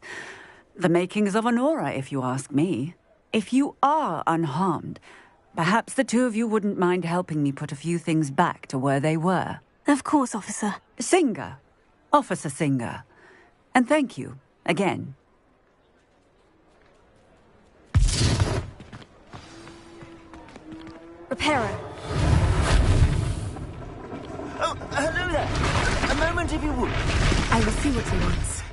The makings of an aura, if you ask me. If you are unharmed, perhaps the two of you wouldn't mind helping me put a few things back to where they were.
Of course, officer.
Singer. Officer Singer. And thank you, again.
Repairer.
Oh, hello there. A moment, if you would.
I will see what he wants.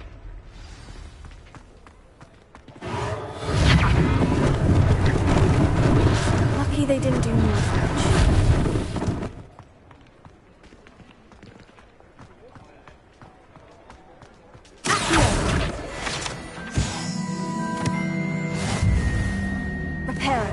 Lucky they didn't do more damage. Repairer.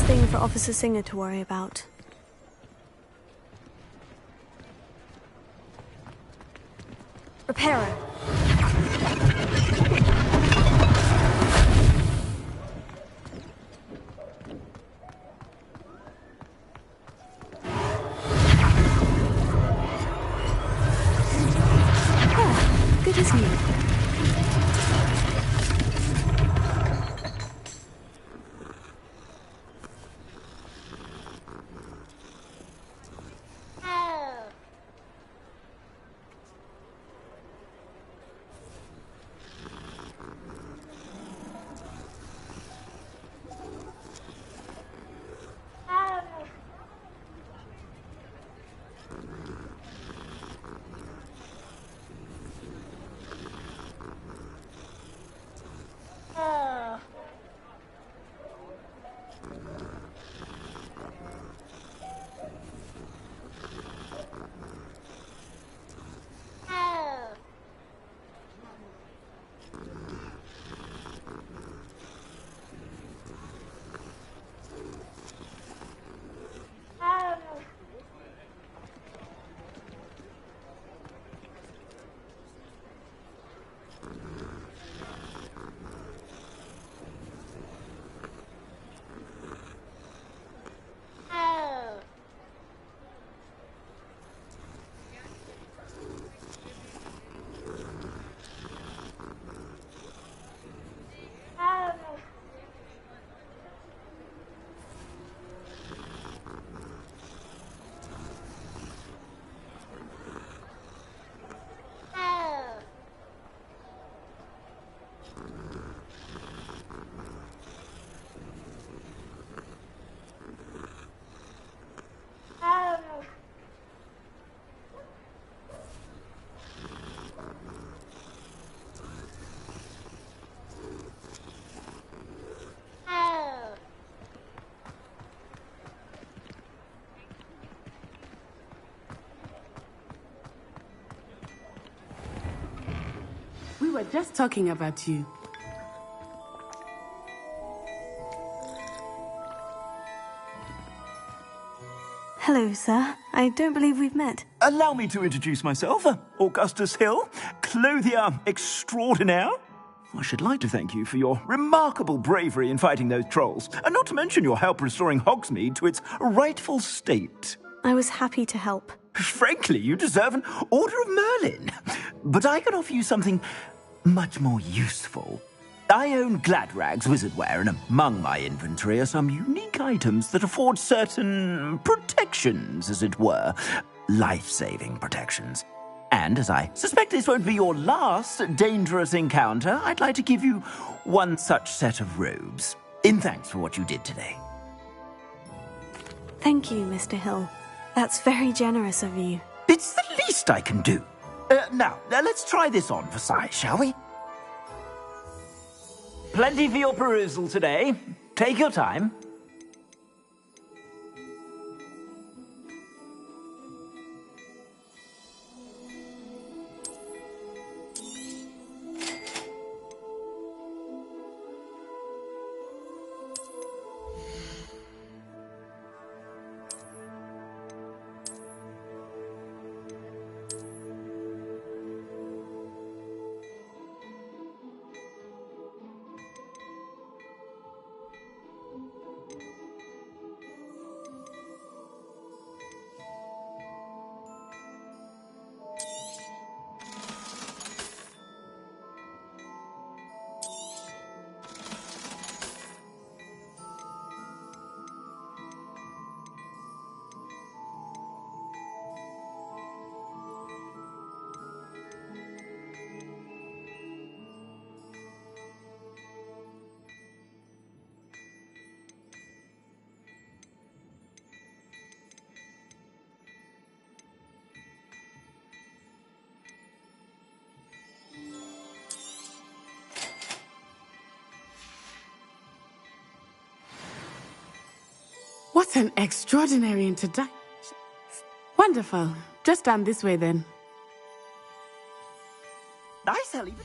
Thing for Officer Singer to worry about. Repairer. Oh, good as new.
We were just talking about you.
Hello, sir. I don't believe we've met.
Allow me to introduce myself. Augustus Hill, clothier extraordinaire. I should like to thank you for your remarkable bravery in fighting those trolls, and not to mention your help restoring Hogsmeade to its rightful state.
I was happy to help.
Frankly, you deserve an Order of Merlin. But I can offer you something much more useful. I own Gladrag's wizardware, and among my inventory are some unique items that afford certain protections, as it were. Life-saving protections. And as I suspect this won't be your last dangerous encounter, I'd like to give you one such set of robes, in thanks for what you did today.
Thank you, Mr. Hill. That's very generous of you.
It's the least I can do. Now, let's try this on for size, shall we? Plenty for your perusal today. Take your time.
What an extraordinary introduction. Wonderful. Just stand this way then.
Nice, I'll even...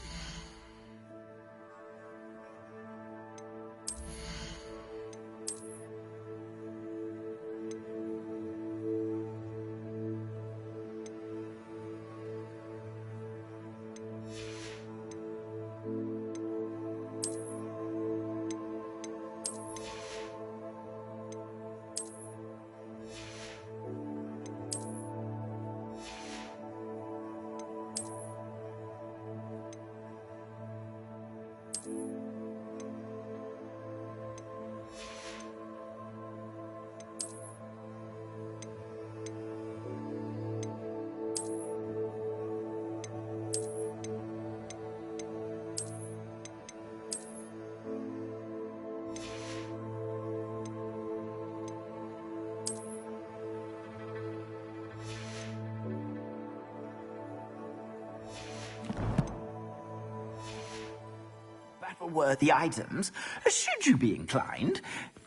Worthy items, should you be inclined.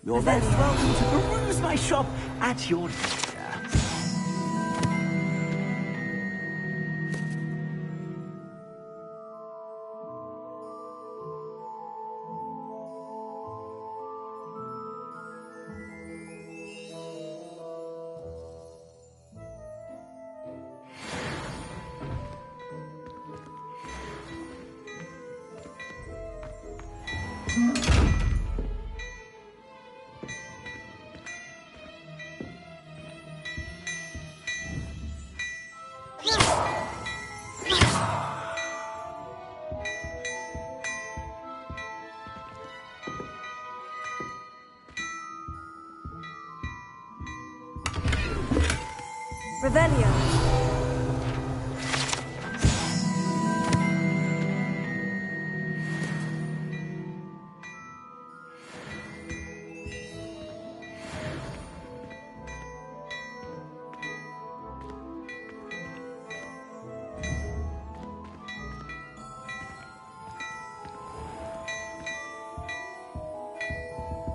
You're very welcome to peruse my shop at your leisure.
Revelio.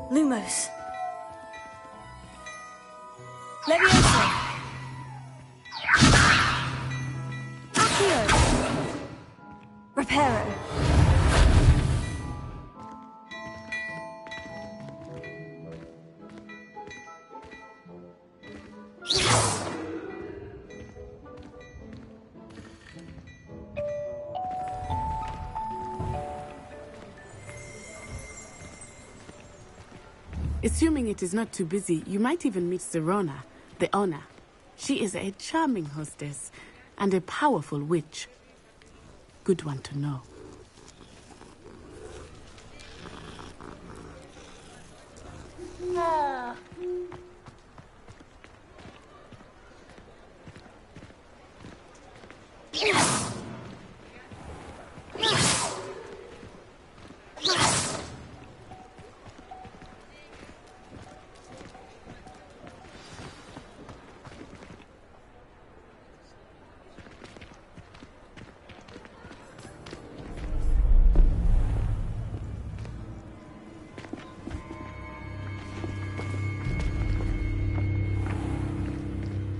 Lumos. Leviosa. Accio. Reparo.
Assuming it is not too busy, you might even meet Serona, the owner. She is a charming hostess and a powerful witch. Good one to know.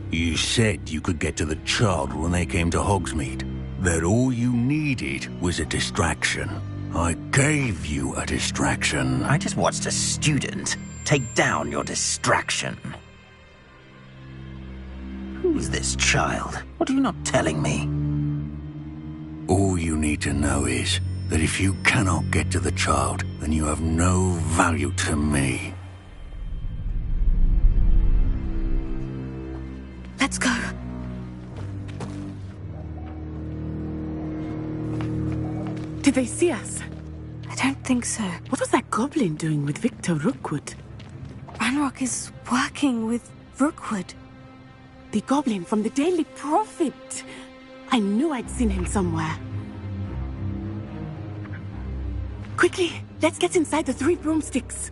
You said you could get to the child when they came to Hogsmeade. That all you needed was a distraction. I gave you a distraction.
I just watched a student take down your distraction. Who's this child? What are you not telling me?
All you need to know is that if you cannot get to the child, then you have no value to me.
Let's go.
Did they see us?
I don't think so.
What was that goblin doing with Victor Rookwood?
Ranrock is working with Rookwood.
The goblin from the Daily Prophet. I knew I'd seen him somewhere. Quickly, let's get inside the 3 broomsticks.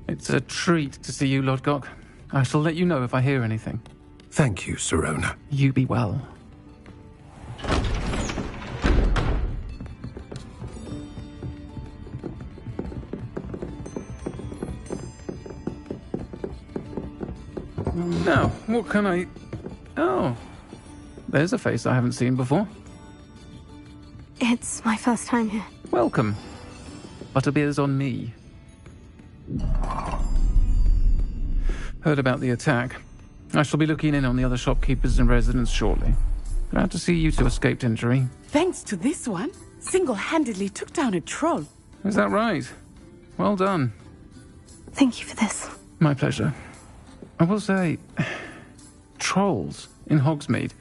It's a treat to see you, Lodgok. I shall let you know if I hear anything.
Thank you, Sirona.
You be well. Now, what can I... Oh, there's a face I haven't seen before.
It's my first time here.
Welcome. Butterbeer's on me. Heard about the attack. I shall be looking in on the other shopkeepers and residents shortly. Glad to see you two escaped injury.
Thanks to this one, single-handedly took down a troll.
Is that right? Well done.
Thank you for this.
My pleasure. I will say, trolls in Hogsmeade.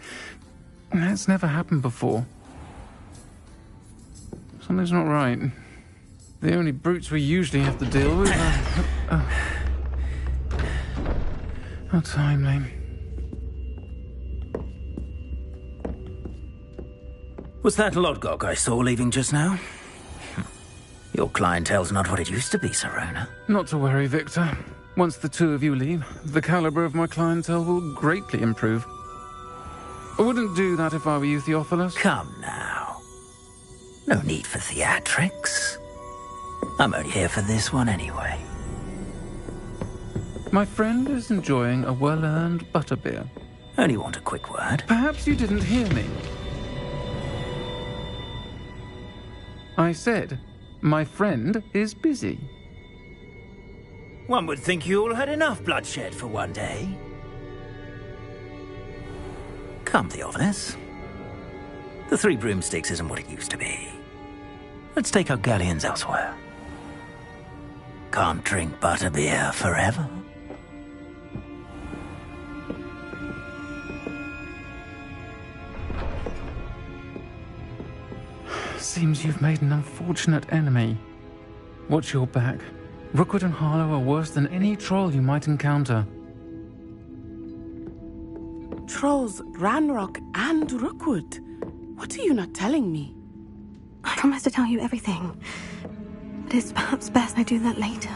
That's never happened before. Something's not right. The only brutes we usually have to deal with are... How timely.
Was that Lodgok I saw leaving just now? Your clientele's not what it used to be, Sirona.
Not to worry, Victor. Once the two of you leave, the caliber of my clientele will greatly improve. I wouldn't do that if I were you, Theophilus.
Come now. No need for theatrics. I'm only here for this one anyway.
My friend is enjoying a well-earned butterbeer.
Only want a quick word.
Perhaps you didn't hear me. I said, my friend is busy.
One would think you all had enough bloodshed for one day. Come, Theophilus. The 3 broomsticks isn't what it used to be. Let's take our galleons elsewhere. Can't drink butterbeer forever.
Seems you've made an unfortunate enemy. Watch your back. Rookwood and Harlow are worse than any troll you might encounter.
Trolls, Ranrock, and Rookwood. What are you not telling me?
I promise to tell you everything. But it's perhaps best I do that later.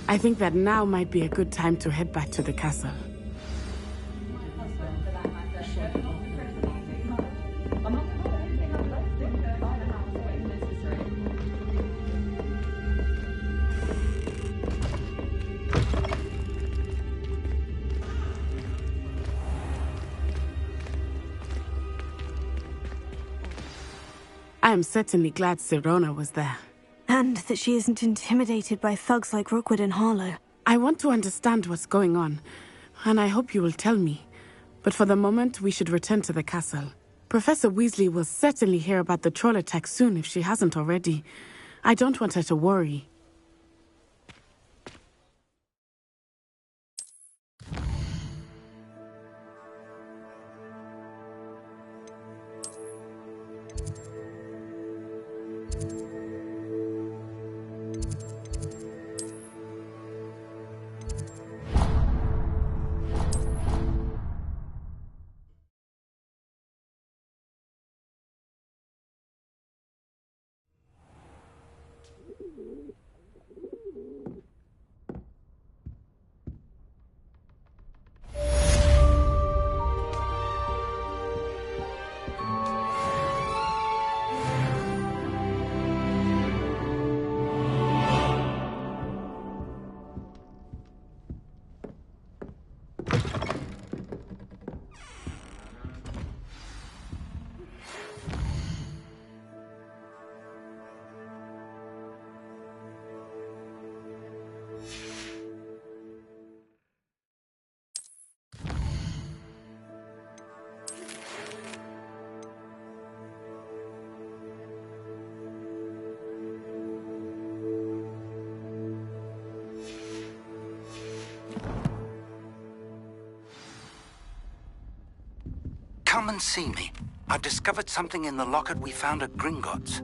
I think that now might be a good time to head back to the castle. I am certainly glad Sirona was there.
And that she isn't intimidated by thugs like Rookwood and Harlow.
I want to understand what's going on, and I hope you will tell me. But for the moment, we should return to the castle. Professor Weasley will certainly hear about the troll attack soon if she hasn't already. I don't want her to worry.
Come and see me. I've discovered something in the locket we found at Gringotts.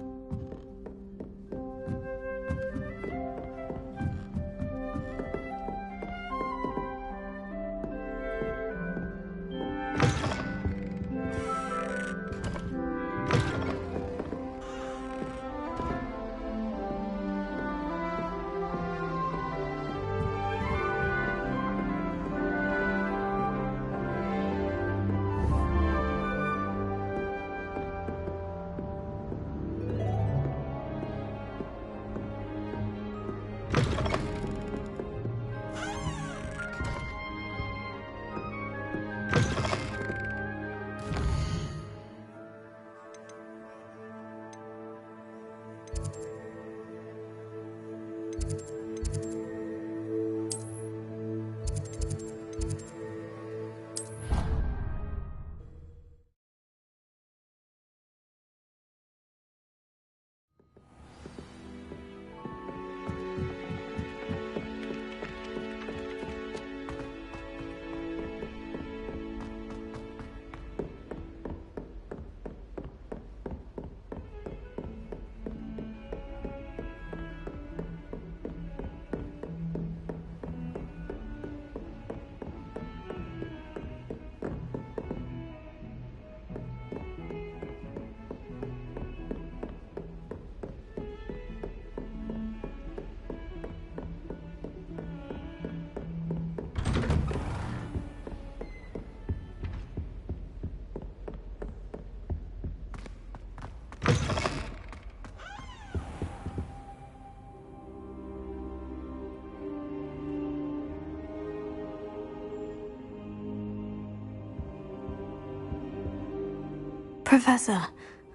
Professor,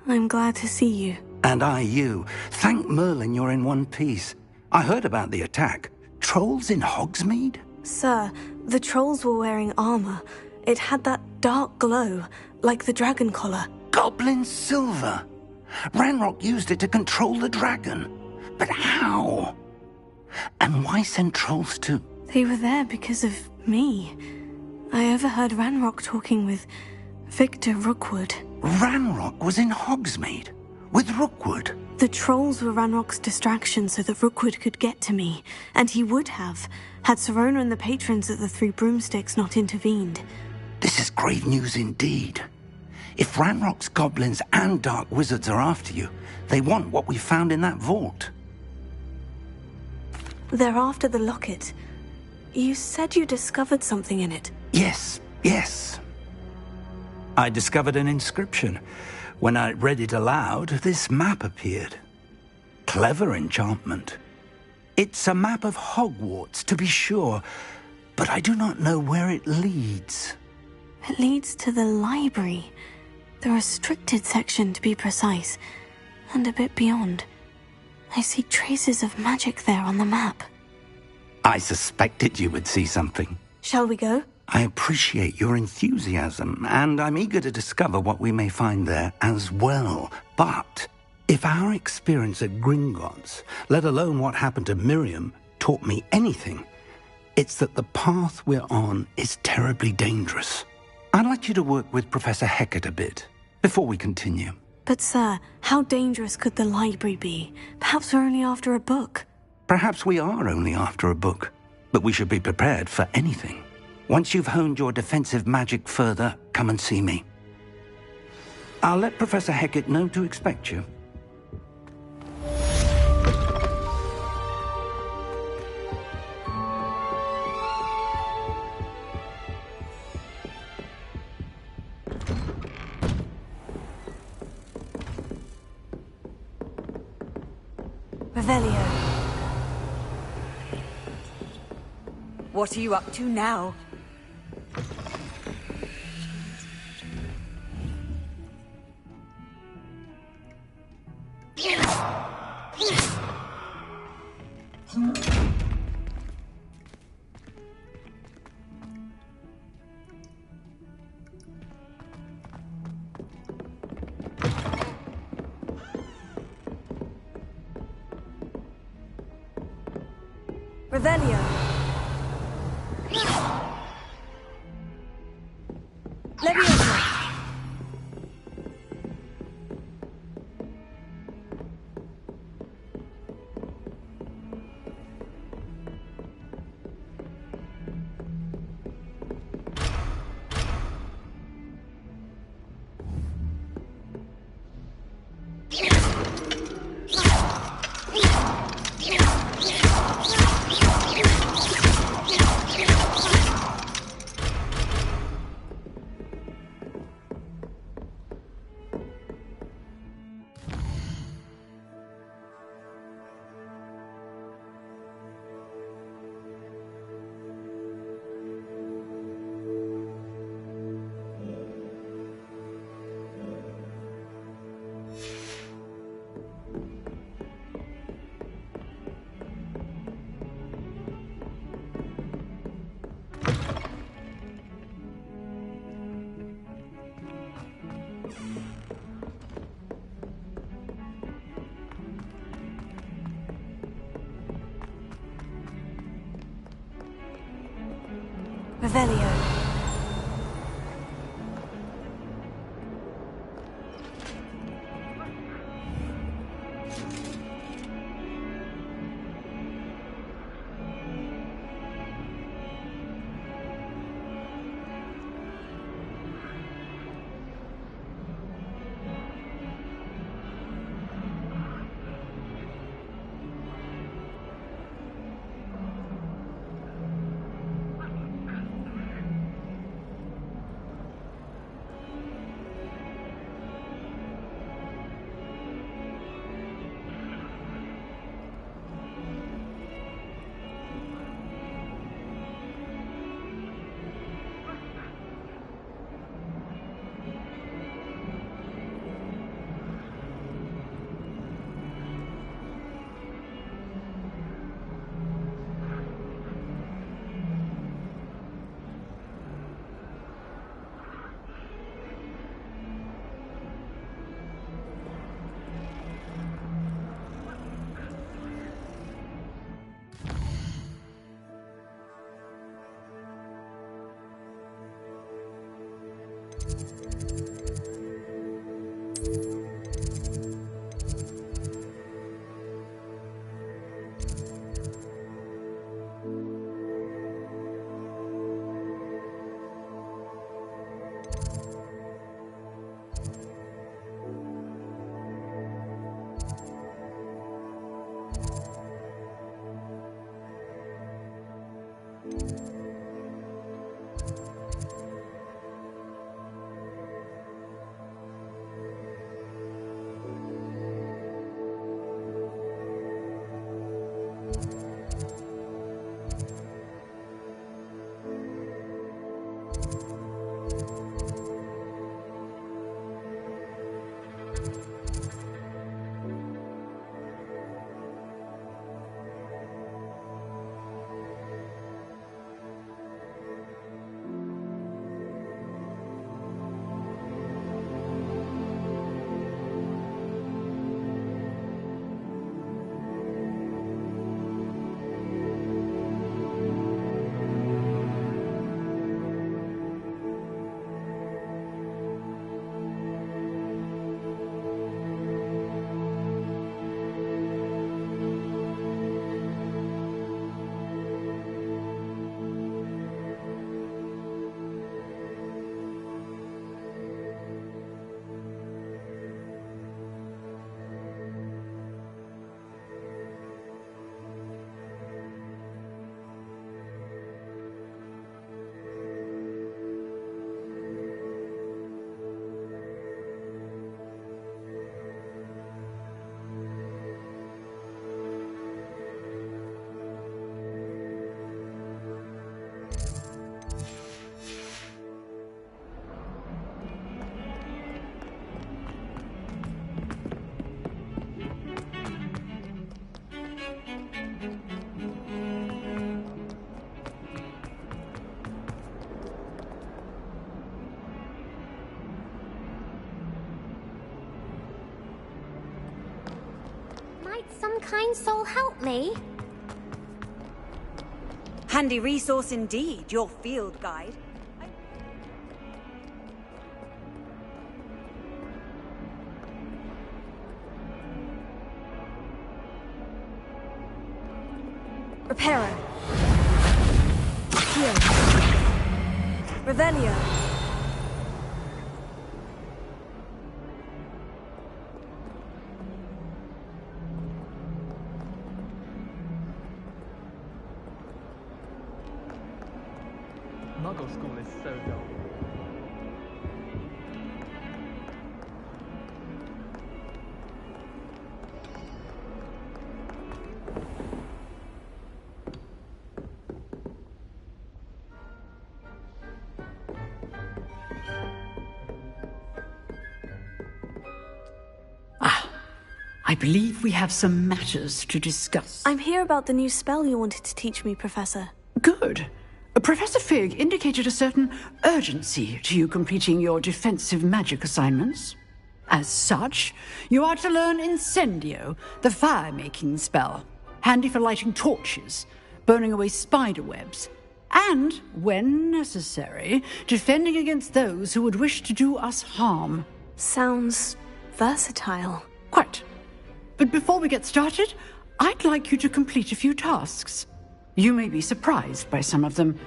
I'm glad to see you.
And I you. Thank Merlin you're in one piece. I heard about the attack. Trolls in Hogsmeade?
Sir, the trolls were wearing armor. It had that dark glow, like the dragon collar.
Goblin silver. Ranrock used it to control the dragon. But how? And why send trolls to...
They were there because of me. I overheard Ranrock talking with Victor Rookwood.
Ranrock was in Hogsmeade? With Rookwood?
The trolls were Ranrock's distraction so that Rookwood could get to me. And he would have, had Serona and the patrons at the Three Broomsticks not intervened.
This is grave news indeed. If Ranrock's goblins and dark wizards are after you, they want what we found in that vault.
They're after the locket. You said you discovered something in it.
Yes. I discovered an inscription. When I read it aloud, this map appeared. Clever enchantment. It's a map of Hogwarts, to be sure, but I do not know where it leads.
It leads to the library. The restricted section, to be precise, and a bit beyond. I see traces of magic there on the map.
I suspected you would see something.
Shall we go?
I appreciate your enthusiasm, and I'm eager to discover what we may find there as well. But if our experience at Gringotts, let alone what happened to Miriam, taught me anything, it's that the path we're on is terribly dangerous. I'd like you to work with Professor Hecat a bit before we continue.
But sir, how dangerous could the library be? Perhaps we're only after a book.
Perhaps we are only after a book, but we should be prepared for anything. Once you've honed your defensive magic further, come and see me. I'll let Professor Hecat know to expect you.
Revelio.
What are you up to now?
Revelio. Leviosa.
Revelio.
Some kind soul help me?
Handy resource indeed, your field guide.
Reparo. Heal. Revelio.
Muggle school is so dull.
I believe we have some matters to discuss.
I'm here about the new spell you wanted to teach me, Professor.
Good. Professor Fig indicated a certain urgency to you completing your defensive magic assignments. As such, you are to learn Incendio, the fire-making spell, handy for lighting torches, burning away spider webs, And, when necessary, defending against those who would wish to do us harm.
Sounds versatile.
Quite. But before we get started, I'd like you to complete a few tasks. You may be surprised by some of them.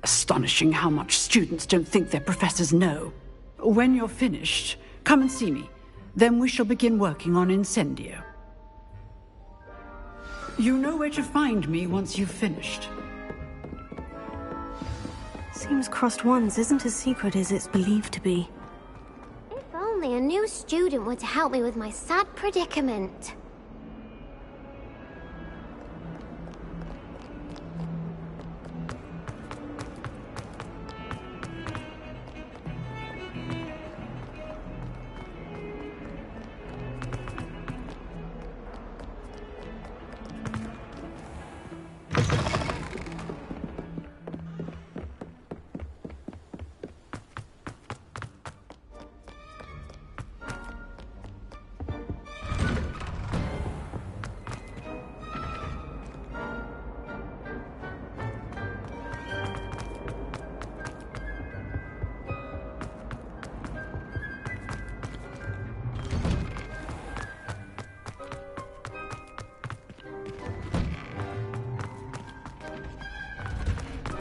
Astonishing how much students don't think their professors know. When you're finished, come and see me. Then we shall begin working on Incendio. You know where to find me once you've finished.
Seems Crossed Wands isn't as secret as it's believed to be.
If only a new student were to help me with my sad predicament.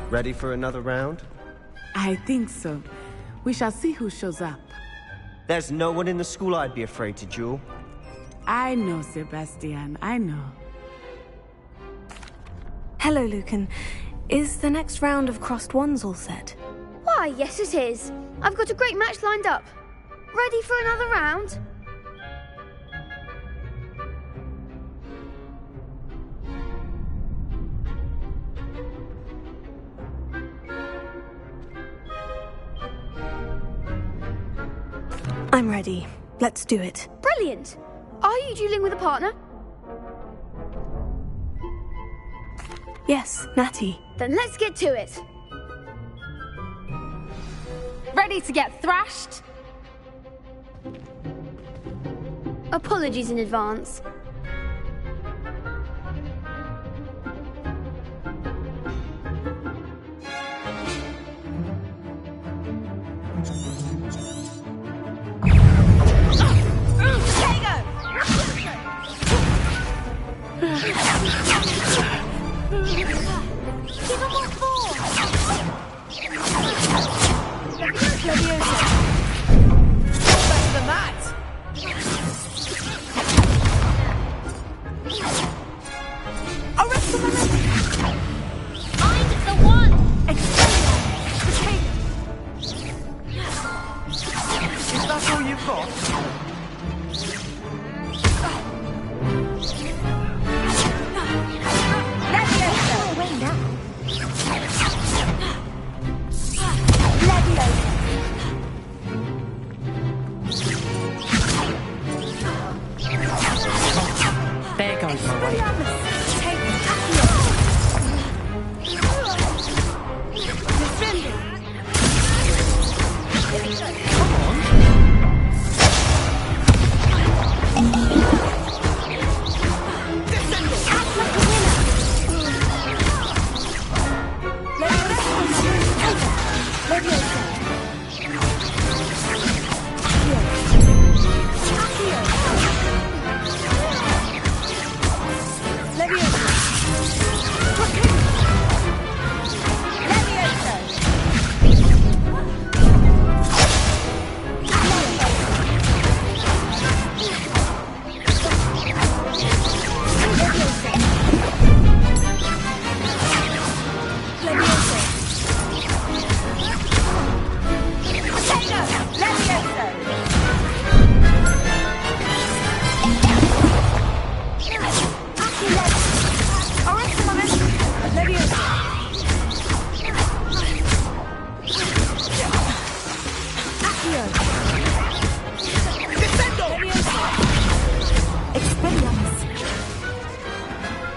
Ready for another round?
I think so. We shall see who shows up.
There's no one in the school I'd be afraid to duel.
I know, Sebastian, I know.
Hello, Lucan. Is the next round of Crossed Wands all set?
Why, yes it is. I've got a great match lined up. Ready for another round?
I'm ready. Let's do it.
Brilliant! Are you dueling with a partner?
Yes, Natty.
Then let's get to it.
Ready to get thrashed?
Apologies in advance.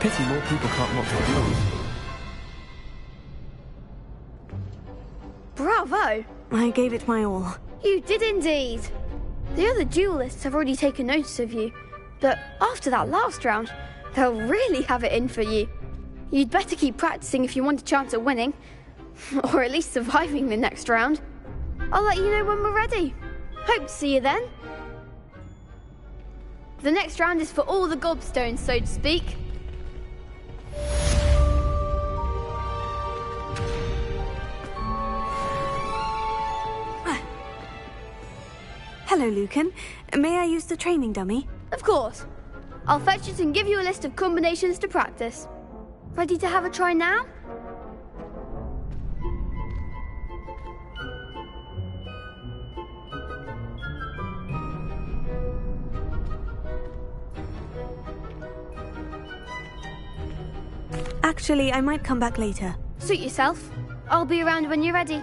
Pity more people can't watch our duels.
Bravo!
I gave it my all.
You did indeed. The other duelists have already taken notice of you, but after that last round, they'll really have it in for you. You'd better keep practicing if you want a chance at winning. Or at least surviving the next round. I'll let you know when we're ready. Hope to see you then. The next round is for all the gobstones, so to speak.
Hello, Lucan. May I use the training dummy?
Of course. I'll fetch it and give you a list of combinations to practice. Ready to have a try now?
Actually, I might come back later.
Suit yourself. I'll be around when you're ready.